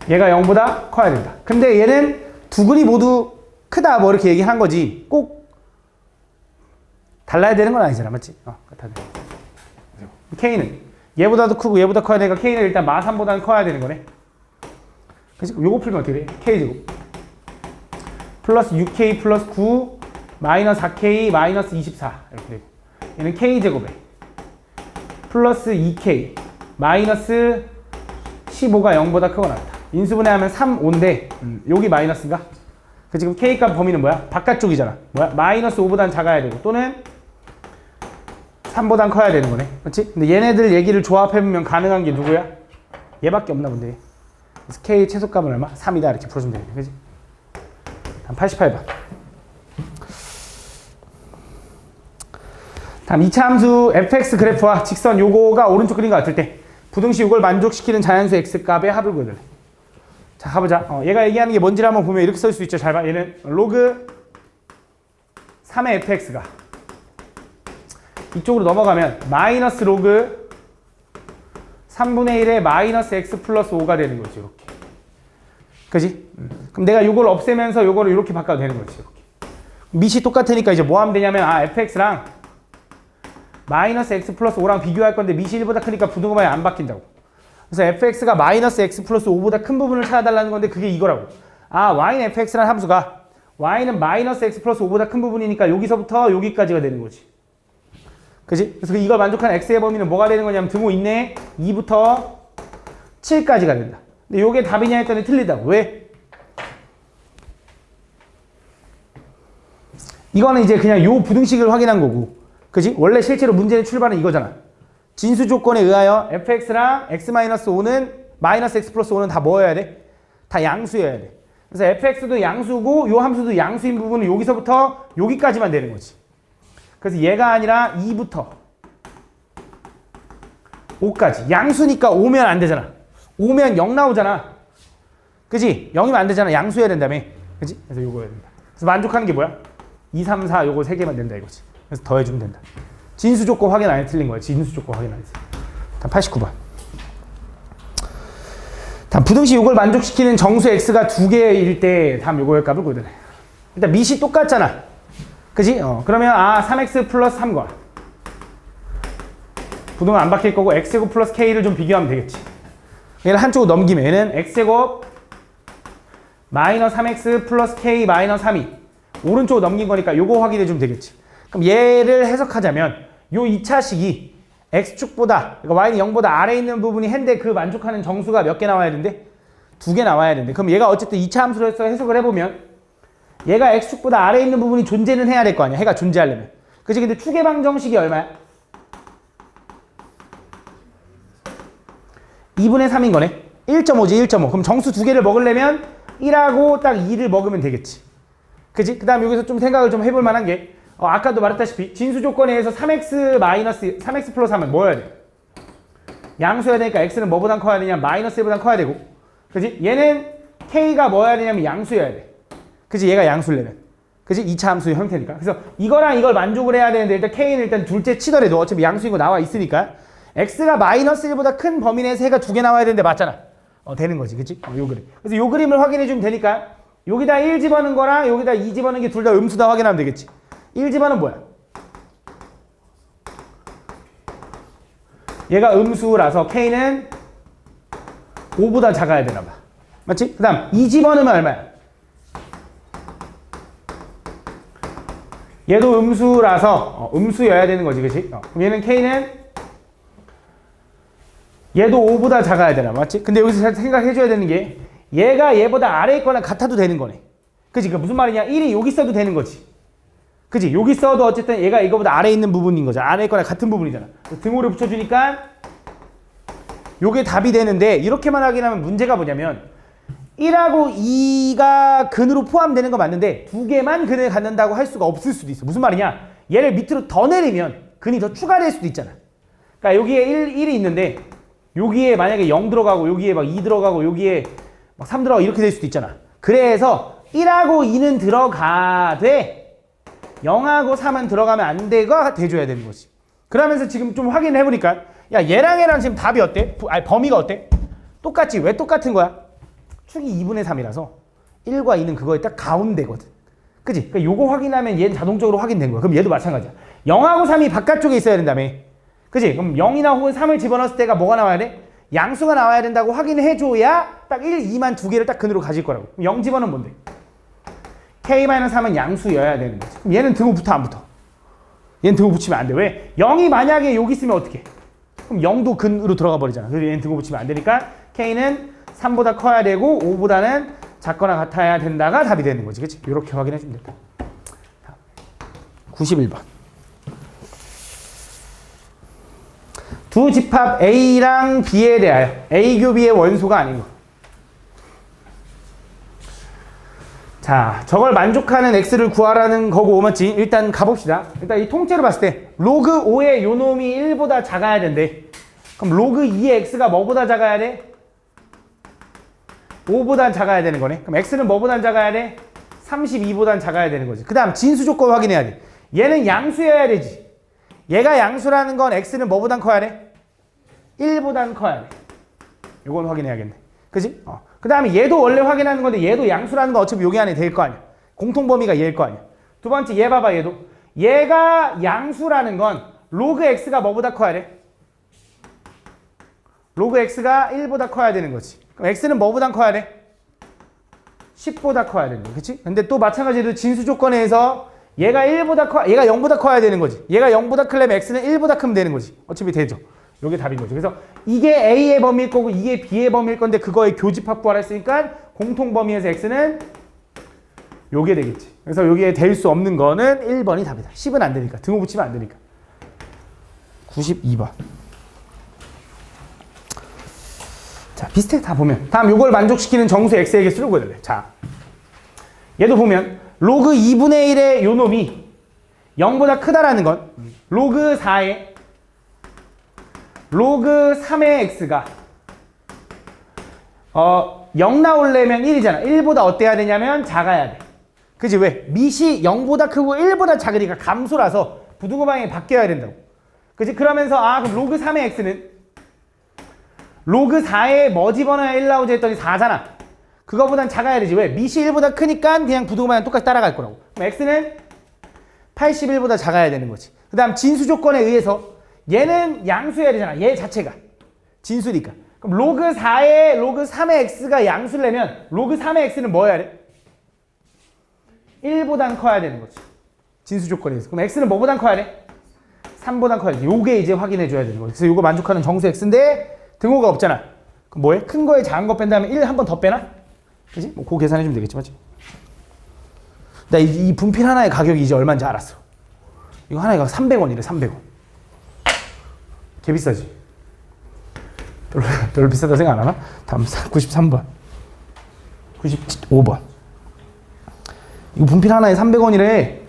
얘가 0보다 커야 된다. 근데 얘는 두 근이 모두 크다 뭐 이렇게 얘기한 거지 꼭 달라야 되는 건 아니잖아. 맞지? 같아야 돼. k는 얘보다도 크고 얘보다 커야 되니까 k는 일단 마 3보다는 커야 되는 거네. 그치? 요거 풀면 어떻게 돼? k제곱 플러스 6k 플러스 9 마이너스 4k 마이너스 24 이렇게 되고 얘는 k제곱에 플러스 2k 마이너스 15가 0보다 크거나 같다. 인수분해하면 3, 5인데 여기 마이너스인가? 그 지금 k값 범위는 뭐야? 바깥쪽이잖아. 뭐야? 마이너스 5보단 작아야 되고 또는 3보단 커야 되는 거네. 그렇지? 근데 얘네들 얘기를 조합해보면 가능한 게 누구야? 얘밖에 없나 본데. 그래서 k 최소값은 얼마? 3이다 이렇게 풀어주면 되겠네. 그치? 다음 88번. 다음 2차 함수 fx 그래프와 직선 요거가 오른쪽 그림 같을 때 부등식 요걸 만족시키는 자연수 x값의 합을 구해달래. 자 가보자. 얘가 얘기하는 게 뭔지를 한번 보면 이렇게 쓸 수 있죠. 잘 봐. 얘는 로그 3의 fx가 이쪽으로 넘어가면 마이너스 로그 3분의 1의 마이너스 x 플러스 5가 되는 거지. 이렇게. 그지? 그럼 내가 요걸 없애면서 요거를 이렇게 바꿔도 되는 거지. 이렇게. 밑이 똑같으니까 이제 뭐 하면 되냐면 fx랑 마이너스 x 플러스 5랑 비교할 건데 밑이 1보다 크니까 부등호방이 안 바뀐다고. 그래서 fx가 마이너스 x 플러스 5보다 큰 부분을 찾아달라는 건데 그게 이거라고. y는 fx라는 함수가 y는 마이너스 x 플러스 5보다 큰 부분이니까 여기서부터 여기까지가 되는 거지. 그지? 그래서 이걸 만족하는 x의 범위는 뭐가 되는 거냐면 등호 있네. 2부터 7까지가 된다. 근데 이게 답이냐 했더니 틀리다고. 왜? 이거는 이제 그냥 요 부등식을 확인한 거고. 그지? 원래 실제로 문제의 출발은 이거잖아. 진수 조건에 의하여 fx랑 x-5는 마이너스 x 플러스 5는 다 뭐여야 돼? 다 양수여야 돼. 그래서 fx도 양수고 요 함수도 양수인 부분은 여기서부터 여기까지만 되는 거지. 그래서 얘가 아니라 2부터 5까지. 양수니까 5면 안 되잖아. 5면 0 나오잖아. 그지? 0이면 안 되잖아. 양수여야 된다며. 그지? 그래서 요거 해야 된다. 그래서 만족하는 게 뭐야? 2, 3, 4 요거 3개만 된다 이거지. 그래서 더해주면 된다. 진수 조건 확인 안 해 틀린 거야. 진수 조건 확인 안 했어. 다음 89번. 다음 부등식 요걸 만족시키는 정수 x가 2개일 때 다음 요거의 값을 구해야 돼. 일단 밑이 똑같잖아. 그지? 그러면 3x 플러스 3과 부등은 안 바뀔 거고 x제곱 플러스 k를 좀 비교하면 되겠지. 얘를 한쪽으로 넘기면 얘는 x제곱 마이너스 3x 플러스 k 마이너스 3이 오른쪽으로 넘긴 거니까 요거 확인해 주면 되겠지. 그럼 얘를 해석하자면 요 2차식이 x축보다 그러니까 y는 0보다 아래에 있는 부분이 한데 그 만족하는 정수가 몇 개 나와야 된대? 2개 나와야 된대. 그럼 얘가 어쨌든 2차 함수로 해서 해석을 해보면 얘가 x축보다 아래에 있는 부분이 존재는 해야 될 거 아니야. 해가 존재하려면. 그치? 근데 추계방 정식이 얼마야? 2분의 3인 거네. 1.5지 1.5. 그럼 정수 2개를 먹으려면 1하고 딱 2를 먹으면 되겠지. 그치? 그 다음 여기서 좀 생각을 좀 해볼 만한 게 아까도 말했다시피 진수 조건에 의해서 3x 플러스 3은 뭐여야 돼? 양수여야 되니까 x는 뭐보단 커야 되냐? 마이너스 1보단 커야 되고. 그치? 얘는 k가 뭐여야 되냐면 양수여야 돼. 그치? 얘가 양수려면. 그치? 2차 함수의 형태니까. 그래서 이거랑 이걸 만족을 해야 되는데 일단 k는 일단 둘째 치더라도 어차피 양수인 거 나와 있으니까 x가 마이너스 1보다 큰 범위 내에서 해가 2개 나와야 되는데 맞잖아. 되는 거지. 그치? 요 그림. 그래서 요 그림을 확인해 주면 되니까 여기다 1 집어넣은 거랑 여기다 2 집어넣은 게 둘 다 음수다 확인하면 되겠지. 1 집어넣은 뭐야? 얘가 음수라서 k는 5보다 작아야 되나 봐. 맞지? 그 다음 2 집어넣으면 얼마야? 얘도 음수라서 음수여야 되는 거지. 그치? 그럼 얘는 k는 얘도 5보다 작아야 되나 맞지? 근데 여기서 잘 생각해줘야 되는 게 얘가 얘보다 아래에 있거나 같아도 되는 거네. 그치? 그 무슨 말이냐? 1이 여기 있어도 되는 거지. 그치? 여기 있어도 어쨌든 얘가 이거보다 아래에 있는 부분인 거죠. 아래에 있거나 같은 부분이잖아. 등호를 붙여주니까 요게 답이 되는데 이렇게만 확인하면 문제가 뭐냐면 1하고 2가 근으로 포함되는 거 맞는데 2개만 근을 갖는다고 할 수가 없을 수도 있어. 무슨 말이냐? 얘를 밑으로 더 내리면 근이 더 추가될 수도 있잖아. 그러니까 여기에 1이 있는데 여기에 만약에 0 들어가고 여기에 막 2 들어가고 여기에 막 3 들어가고 이렇게 될 수도 있잖아. 그래서 1하고 2는 들어가되 0하고 3은 들어가면 안 돼가 돼줘야 되는 거지. 그러면서 지금 좀 확인해 보니까 야 얘랑 얘랑 지금 답이 어때? 아니 범위가 어때? 똑같지. 왜 똑같은 거야? 축이 2분의 3이라서 1과 2는 그거에 딱 가운데거든. 그치? 그러니까 요거 확인하면 얘는 자동적으로 확인된 거야. 그럼 얘도 마찬가지야. 0하고 3이 바깥쪽에 있어야 된다며. 그치? 그럼 0이나 혹은 3을 집어넣었을 때가 뭐가 나와야 돼? 양수가 나와야 된다고 확인해줘야 딱 1, 2만 두 개를 딱 근으로 가질 거라고. 그럼 0 집어넣으면 뭔데? k-3은 양수여야 되는 거지. 그럼 얘는 등호 붙어 안 붙어? 얘는 등호 붙이면 안 돼. 왜? 0이 만약에 여기 있으면 어떡해? 그럼 0도 근으로 들어가 버리잖아. 그래서 얘는 등호 붙이면 안 되니까 k는 3보다 커야 되고 5보다는 작거나 같아야 된다가 답이 되는 거지. 그치? 이렇게 확인해 주면 된다. 91번. 두 집합 A랑 B에 대하여 A 교비의 원소가 아닌 거. 자, 저걸 만족하는 X를 구하라는 거고 맞지? 일단 가봅시다. 일단 이 통째로 봤을 때 로그 5의 요 놈이 1보다 작아야 된대. 그럼 로그 2의 X가 뭐보다 작아야 돼? 5보다 작아야 되는 거네. 그럼 X는 뭐보다 작아야 돼? 32보다 작아야 되는 거지. 그 다음 진수 조건 확인해야 돼. 얘는 양수여야 되지. 얘가 양수라는 건 X는 뭐보다 커야 돼? 1보다 커야 돼. 요건 확인해야겠네. 그지? 그 다음에 얘도 원래 확인하는 건데 얘도 양수라는 건 어차피 여기 안에 될 거 아니야. 공통범위가 얘일 거 아니야. 두 번째 얘 봐봐 얘도. 얘가 양수라는 건 로그 x가 뭐보다 커야 돼? 로그 x가 1보다 커야 되는 거지. 그럼 x는 뭐보다 커야 돼? 10보다 커야 되는 거야. 그치? 근데 또 마찬가지로 진수 조건에서 얘가 0보다 커야 되는 거지. 얘가 0보다 크려면 x는 1보다 크면 되는 거지. 어차피 되죠. 요게 답인 거죠. 그래서 이게 a의 범위일 거고 이게 b의 범위일 건데 그거의 교집합 구하랬으니까 공통 범위에서 x는 요게 되겠지. 그래서 여기에 될 수 없는 거는 1번이 답이다. 10은 안 되니까. 등호 붙이면 안 되니까. 92번. 자, 비슷해 다 보면. 다음 요걸 만족시키는 정수 x의 개수를 구해야 돼. 자, 얘도 보면 로그 2분의 1의 요 놈이 0보다 크다라는 건 로그 4의 로그 3의 x가 0 나오려면 1이잖아. 1보다 어때야 되냐면 작아야 돼. 그지? 왜? 밑이 0보다 크고 1보다 작으니까 감소라서 부등호 방향이 바뀌어야 된다고. 그지? 그러면서 그럼 로그 3의 x는 로그 4에 뭐 집어넣어야 1 나오지 했더니 4잖아. 그거보단 작아야 되지. 왜? 밑이 1보다 크니까 그냥 부등호 방향 똑같이 따라갈 거라고. 그럼 x는 81보다 작아야 되는 거지. 그 다음 진수 조건에 의해서 얘는 양수여야 되잖아. 얘 자체가. 진수니까. 그럼 로그 4에 로그 3의 x가 양수려면 로그 3의 x는 뭐 해야 돼? 1보단 커야 되는 거지. 진수 조건에 의해서. 그럼 x는 뭐보단 커야 돼? 3보단 커야 돼. 요게 이제 확인해 줘야 되는 거지. 그래서 요거 만족하는 정수 x인데 등호가 없잖아. 그럼 뭐해? 큰 거에 작은 거 뺀 다음에 1 한 번 더 빼나? 그지? 뭐 그거 계산해 주면 되겠지, 맞지? 나 이 분필 하나의 가격이 이제 얼마인지 알았어. 이거 하나에 300원이래, 300원. 개 비싸지? 별로 비싸다 생각 안 하나? 다음 93번. 95번. 이거 분필 하나에 300원이래.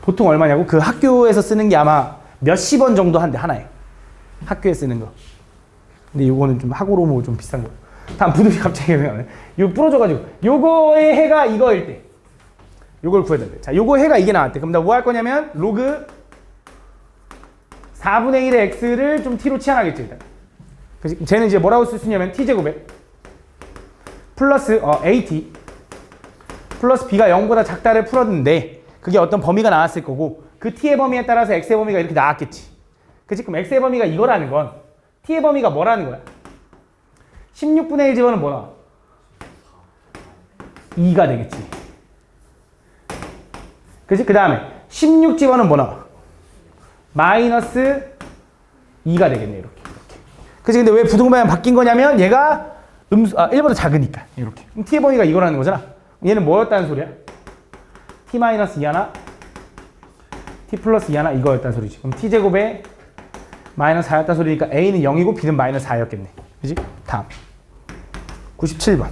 보통 얼마냐고? 그 학교에서 쓰는 게 아마 몇십 원 정도 한대, 하나에. 학교에 쓰는 거. 근데 이거는 좀 학으로 뭐 좀 비싼 거. 다음 부등식 갑자기 생각나네. 이거 부러져가지고. 요거의 해가 이거일 때. 요걸 구해야 돼. 자, 요거 해가 이게 나왔대. 그럼 나 뭐 할 거냐면, 로그 4분의 1의 x를 좀 t로 치환하겠지, 일단. 그치? 쟤는 이제 뭐라고 쓸 수 있냐면, t제곱에 플러스 at 플러스 b가 0보다 작다를 풀었는데, 그게 어떤 범위가 나왔을 거고, 그 t의 범위에 따라서 x의 범위가 이렇게 나왔겠지. 그치? 그럼 x의 범위가 이거라는 건 t의 범위가 뭐라는 거야? 16분의 1 집어는 뭐 나와? 2가 되겠지. 그치? 그 다음에 16 집어는 뭐 나와? 마이너스 2가 되겠네. 이렇게. 그치? 근데 왜 부등호 방향 바뀐 거냐면 얘가 1보다 작으니까. 이렇게. 그럼 t의 범위가 이거라는 거잖아. 얘는 뭐였다는 소리야? t 마이너스 2 하나 t 플러스 2 하나 이거였다는 소리지. 그럼 t제곱에 마이너스 4였다는 소리니까 a는 0이고 b는 마이너스 4였겠네. 그지? 다음 97번.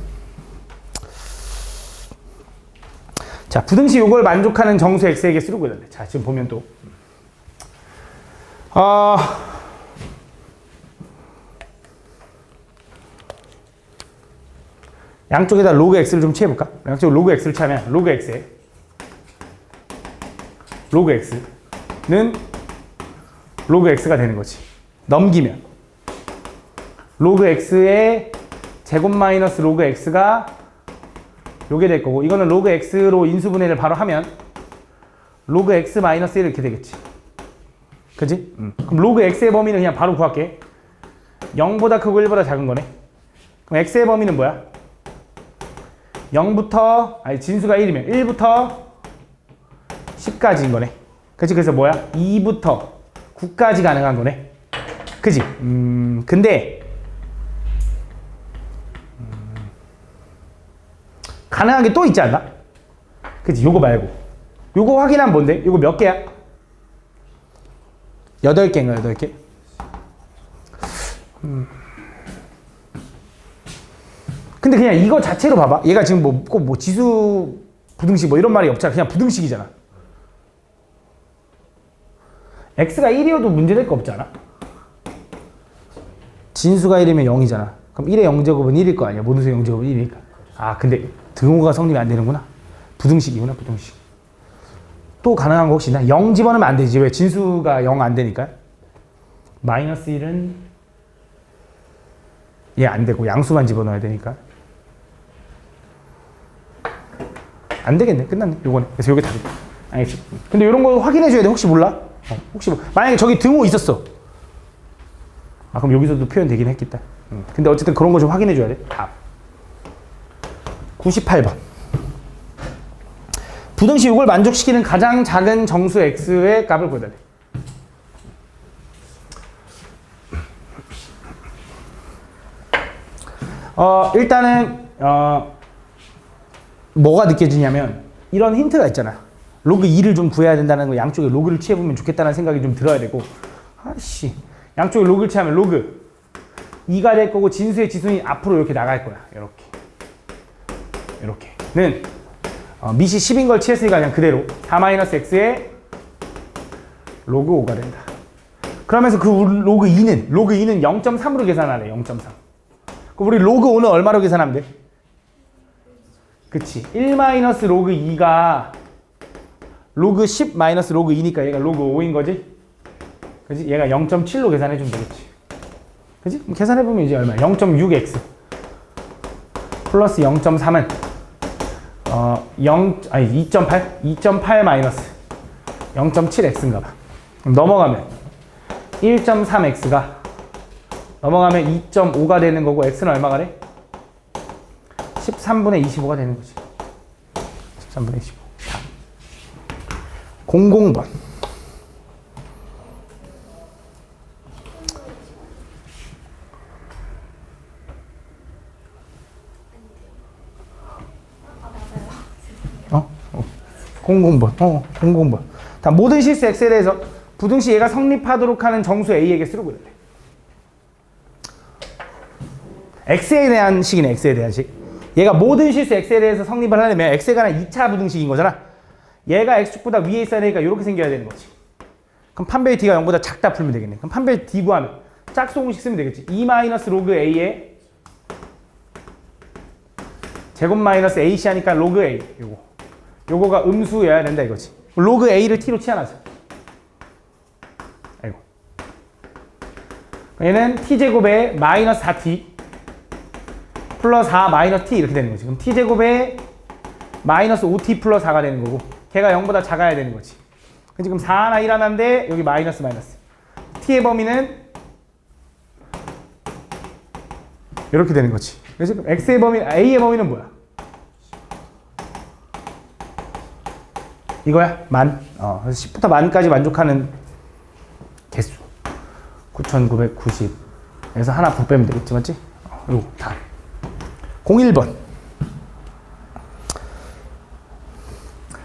자, 부등식 요걸 만족하는 정수 x의 개수를 구해야 돼. 자, 지금 보면 또 양쪽에다 로그 x를 좀 취해볼까? 양쪽에 로그 x를 취하면 로그 x에 로그 x는 로그 x가 되는 거지. 넘기면 로그 x의 제곱 마이너스 로그 x가 요게 될 거고, 이거는 로그 x로 인수분해를 바로 하면 로그 x 마이너스 1 이렇게 되겠지. 그지? 그럼 로그 x의 범위는 그냥 바로 구할게. 0보다 크고 1보다 작은 거네. 그럼 x의 범위는 뭐야? 0부터 진수가 1이면 1부터 10까지인 거네. 그치? 그래서 뭐야? 2부터 9까지 가능한 거네. 그지? 근데 가능한 게 또 있지 않나? 그치? 요거 말고 요거 확인하면 뭔데? 요거 몇 개야? 8개인가? 8개? 근데 그냥 이거 자체로 봐봐. 얘가 지금 꼭 지수 부등식 뭐 이런 말이 없잖아. 그냥 부등식이잖아. x가 1이어도 문제될 거 없지 않아? 진수가 1이면 0이잖아. 그럼 1의 0제곱은 1일 거 아니야. 모든 수 0제곱은 1이니까. 근데 등호가 성립이 안 되는구나. 부등식이구나, 부등식. 또 가능한 거 혹시 있나? 0 집어넣으면 안 되지. 왜? 진수가 0 안 되니까. 마이너스 1은 얘 안 되고 양수만 집어넣어야 되니까. 안 되겠네. 끝났네. 요거는. 그래서 요게 답이다. 알겠지? 근데 이런 거 확인해 줘야 돼. 혹시 몰라? 혹시 만약에 저기 등호 있었어. 아, 그럼 여기서도 표현 되긴 했겠다. 근데 어쨌든 그런 거 좀 확인해 줘야 돼. 답. 98번. 부등식 요걸 만족시키는 가장 작은 정수 x의 값을 구해달래. 일단은 뭐가 느껴지냐면 이런 힌트가 있잖아. 로그 2를 좀 구해야 된다는 거, 양쪽에 로그를 취해보면 좋겠다는 생각이 좀 들어야 되고, 아씨, 양쪽에 로그를 취하면 로그 2가 될 거고 진수의 지수는 앞으로 이렇게 나갈 거야. 이렇게는 밑이 10인 걸 취했으니까 그냥 그대로 4-x의 로그 5가 된다. 그러면서 그 로그 2는 0.3으로 계산하래. 0.3. 그럼 우리 로그 5는 얼마로 계산하면 돼? 그치. 1-로그 2가 로그 10 마이너스 로그 2니까 얘가 로그 5인 거지? 그치? 얘가 0.7로 계산해주면 되겠지. 그치? 그럼 계산해보면 이제 얼마야? 0.6x 플러스 0.3은 2.8 마이너스 0.7x인가 봐. 그럼 넘어가면 1.3x가 넘어가면 2.5가 되는 거고 x는 얼마가 돼? 13분의 25가 되는 거지. 13분의 25. 00번. 어? 00번. 00번. 다 모든 실수 x에 대해서 부등식 얘가 성립하도록 하는 정수 a에게 쓰려고 그래. x에 대한 식이네. x에 대한 식. 얘가 모든 실수 x에 대해서 성립을 하려면 x에 관한 2차 부등식인 거잖아. 얘가 x축보다 위에 있어야 되니까 이렇게 생겨야 되는 거지. 그럼 판별 d가 0보다 작다 풀면 되겠네. 그럼 판별 d 구하면 짝수 공식 쓰면 되겠지. 2-로그 a의 제곱 마이너스 ac 하니까 로그 a. 요거가 음수여야 된다 이거지. 로그 a를 t로 치환하자. 아이고. 얘는 t제곱에 마이너스 4t 플러스 4 마이너스 t 이렇게 되는 거지. 그럼 t제곱에 마이너스 5t 플러스 4가 되는 거고 걔가 0보다 작아야 되는 거지. 지금 4 하나 1 하나인데 여기 마이너스 t의 범위는 이렇게 되는 거지. 그래서 지금 x의 범위, a의 범위는 뭐야? 이거야? 만. 그래서 10부터 만까지 만족하는 개수 9,990에서 하나 더 빼면 되겠지, 맞지? 이거 다. 01번.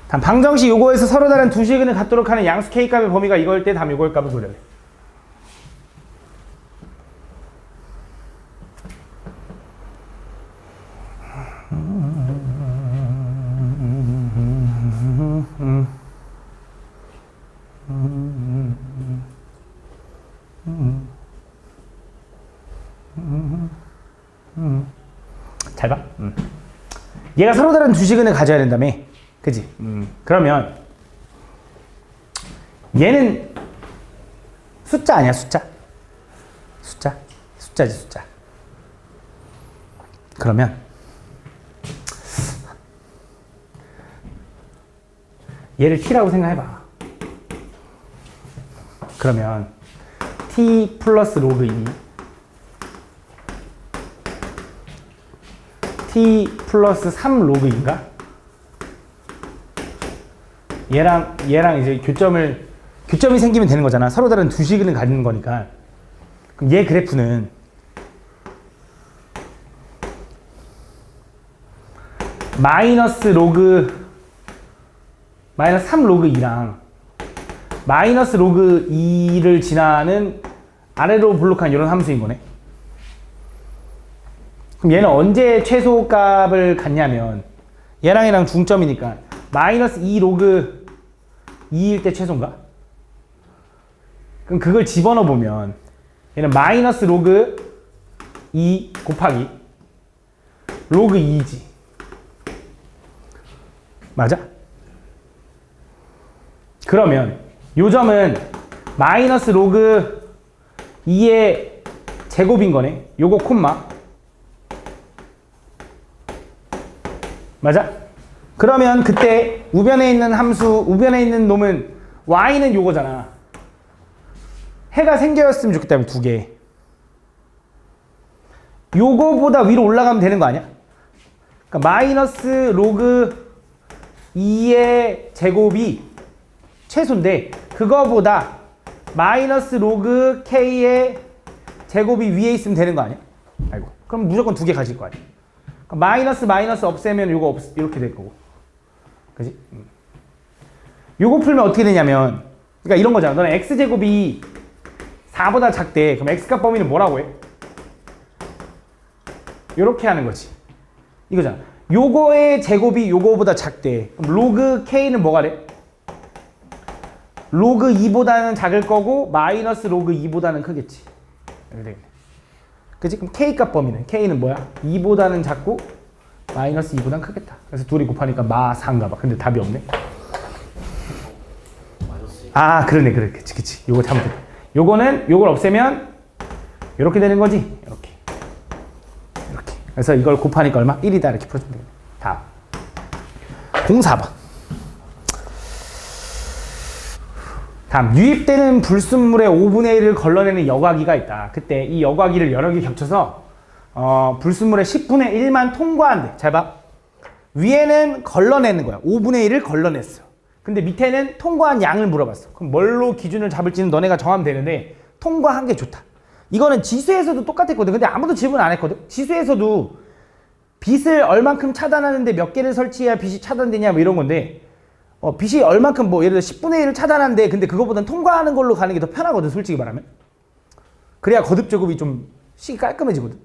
다음 방정식 요거에서 서로 다른 두 식을 갖도록 하는 양수 k값의 범위가 이거일 때 다음 요거의 값을 구해야 돼. 잘 봐. 얘가 서로 다른 두 식을 가져야 된다며. 그지? 그러면 얘는 숫자 아니야, 숫자? 숫자지, 숫자. 그러면 얘를 t라고 생각해봐. 그러면 t 플러스 로그 2 t 플러스 3 로그 2인가? 얘랑 이제 교점이 생기면 되는 거잖아. 서로 다른 두 식을 가지는 거니까. 그럼 얘 그래프는 마이너스 3 로그 2랑 마이너스 로그 2를 지나는 아래로 블록한 이런 함수인 거네. 그럼 얘는 언제 최소값을 갖냐면 얘랑 중점이니까 마이너스 2 로그 2일 때 최소인가? 그럼 그걸 집어넣어 보면 얘는 마이너스 로그 2 곱하기 로그 2지. 맞아? 그러면 요 점은 마이너스 로그 2의 제곱인 거네. 요거 콤마. 맞아? 그러면 그때 우변에 있는 함수, 우변에 있는 놈은 y는 요거잖아. 해가 생겨였으면 좋겠다면 2개. 요거보다 위로 올라가면 되는 거 아니야? 그러니까 마이너스 로그 2의 제곱이 최소인데 그거보다 마이너스 로그 k의 제곱이 위에 있으면 되는 거 아니야? 아이고. 그럼 무조건 2개 가질 거 아니야? 그러니까 마이너스 없애면 요거 이렇게 될 거고. 그지? 요거 풀면 어떻게 되냐면, 그러니까 이런 거잖아. 너는 x제곱이 4보다 작대. 그럼 x값 범위는 뭐라고 해? 요렇게 하는 거지. 이거잖아. 요거의 제곱이 요거보다 작대. 그럼 로그 k는 뭐가 돼? 로그 2보다는 작을 거고 마이너스 로그 2보다는 크겠지. 이렇게 되겠네. 그치? 그럼 k값 범위는 k는 뭐야? 2보다는 작고 마이너스 2보다는 크겠다. 그래서 둘이 곱하니까 마 4인가 봐. 근데 답이 없네. 아, 그러네. 그치. 요거 잘못했다. 요거는 요걸 없애면 이렇게 되는 거지. 이렇게. 그래서 이걸 곱하니까 얼마? 1이다. 이렇게 풀어주면 되겠네. 다음. 04번. 다음. 유입되는 불순물의 5분의 1을 걸러내는 여과기가 있다. 그때 이 여과기를 여러 개 겹쳐서 불순물의 10분의 1만 통과한대. 잘 봐. 위에는 걸러내는 거야. 5분의 1을 걸러냈어. 근데 밑에는 통과한 양을 물어봤어. 그럼 뭘로 기준을 잡을지는 너네가 정하면 되는데 통과한 게 좋다. 이거는 지수에서도 똑같았거든. 근데 아무도 질문 안 했거든. 지수에서도 빛을 얼만큼 차단하는데 몇 개를 설치해야 빛이 차단되냐 뭐 이런 건데 빛이 얼만큼 뭐 예를 들어 10분의 1을 차단하는데 근데 그거보단 통과하는 걸로 가는 게 더 편하거든. 솔직히 말하면. 그래야 거듭 제곱이 좀 식이 깔끔해지거든.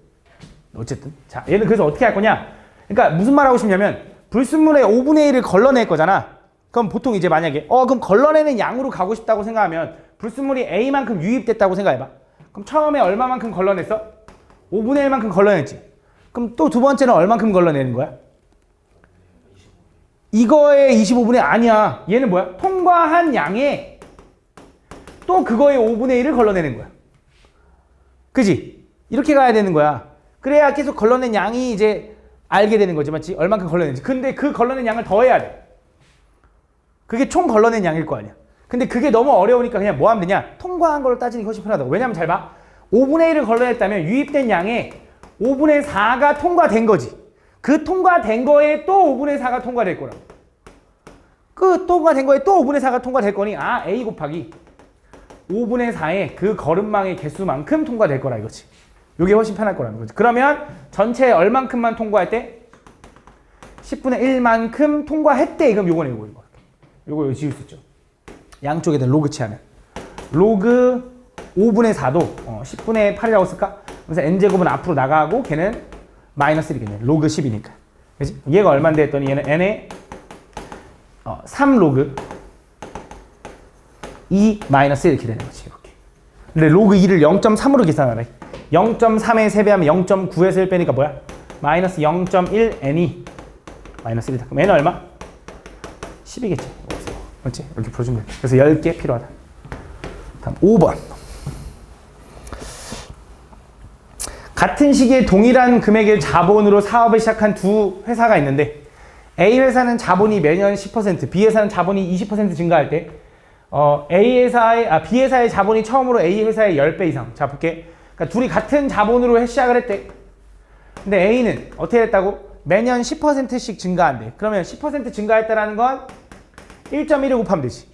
어쨌든 자 얘는 그래서 어떻게 할 거냐. 그러니까 무슨 말 하고 싶냐면 불순물의 5분의 1을 걸러낼 거잖아. 그럼 보통 이제 만약에 그럼 걸러내는 양으로 가고 싶다고 생각하면 불순물이 A만큼 유입됐다고 생각해봐. 그럼 처음에 얼마만큼 걸러냈어? 5분의 1만큼 걸러냈지. 그럼 또 두 번째는 얼만큼 걸러내는 거야? 이거의 25분의 아니야. 얘는 뭐야? 통과한 양에 또 그거의 5분의 1을 걸러내는 거야. 그지? 이렇게 가야 되는 거야. 그래야 계속 걸러낸 양이 이제 알게 되는 거지. 맞지? 얼만큼 걸러낸지. 근데 그 걸러낸 양을 더해야 돼. 그게 총 걸러낸 양일 거 아니야. 근데 그게 너무 어려우니까 그냥 뭐 하면 되냐? 통과한 걸로 따지는 게 훨씬 편하다고. 왜냐면 잘 봐. 5분의 1을 걸러냈다면 유입된 양에 5분의 4가 통과된 거지. 그 통과된 거에 또 5분의 4가 통과될 거라고. 그 통과된 거에 또 5분의 4가 통과될 거니 A 곱하기 5분의 4의 그 걸음망의 개수만큼 통과될 거라 이거지. 이게 훨씬 편할 거라는 거지. 그러면 전체 얼만큼만 통과할 때? 10분의 1만큼 통과했대. 그럼 요거네 요거. 요거 지울 수 있죠. 양쪽에다 로그 치하면 로그 5분의 4도 10분의 8이라고 쓸까? 그래서 n제곱은 앞으로 나가고 걔는 마이너스 1이겠네. 로그 10이니까. 그치? 얘가 얼마인데 했더니 얘는 n의 3로그 2 마이너스 1 이렇게 되는 거지. 이렇게. 근데 로그 2를 0.3으로 계산하래. 0.3에 3배하면 0.9에서 1 빼니까 뭐야? 마이너스 0.1 n이 마이너스 1이다. 그럼 n은 얼마? 10이겠지. 그렇지? 이렇게 풀어주면 돼. 그래서 10개 필요하다. 다음 5번. 같은 시기에 동일한 금액의 자본으로 사업을 시작한 두 회사가 있는데 A 회사는 자본이 매년 10%, B 회사는 자본이 20% 증가할 때 B 회사의 자본이 처음으로 A 회사의 10배 이상. 자, 볼게. 그러니까 둘이 같은 자본으로 시작을 했대. 근데 A는 어떻게 했다고? 매년 10%씩 증가한대. 그러면 10% 증가했다라는 건 1.1을 곱하면 되지.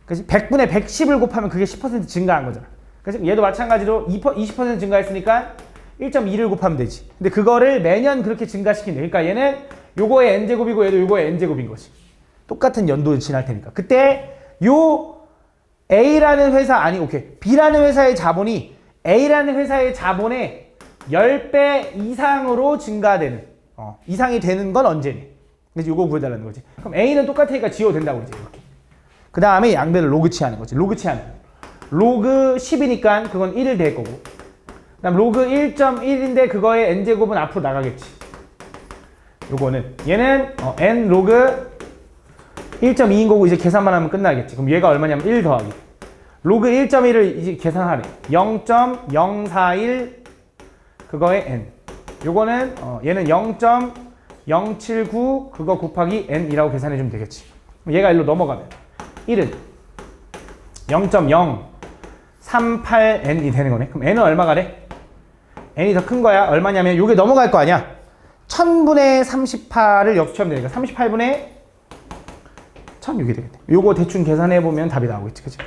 그치? 100분의 110을 곱하면 그게 10% 증가한 거잖아. 그치? 얘도 마찬가지로 20% 증가했으니까 1.2를 곱하면 되지. 근데 그거를 매년 그렇게 증가시킨대. 그러니까 얘는 요거의 n제곱이고 얘도 요거의 n제곱인 거지. 똑같은 연도를 지날 테니까. 그때 요 A라는 회사 B라는 회사의 자본이 A라는 회사의 자본의 10배 이상으로 증가되는 이상이 되는 건 언제니? 그래서 요거 구해달라는 거지. 그럼 A는 똑같으니까 지워도 된다고 이제 이렇게. 그 다음에 양배를 로그 치하는 거지. 로그 치하는. 로그 10이니까 그건 1을 댈 거고. 그 다음 로그 1.1인데 그거의 n제곱은 앞으로 나가겠지. 요거는 얘는 n 로그 1.2인 거고 이제 계산만 하면 끝나겠지. 그럼 얘가 얼마냐면 1 더하기 로그 1.1을 이제 계산하래. 0.041 그거의 n. 요거는 얘는 0.041 079 그거 곱하기 n이라고 계산해 주면 되겠지. 얘가 일로 넘어가면 1은 0.038n이 되는 거네. 그럼 n은 얼마가 돼? n이 더 큰 거야. 얼마냐면 이게 넘어갈 거 아니야. 1000분의 38을 역수하면 되니까 38분의 1006이 되겠네. 요거 대충 계산해 보면 답이 나오겠지. 그치?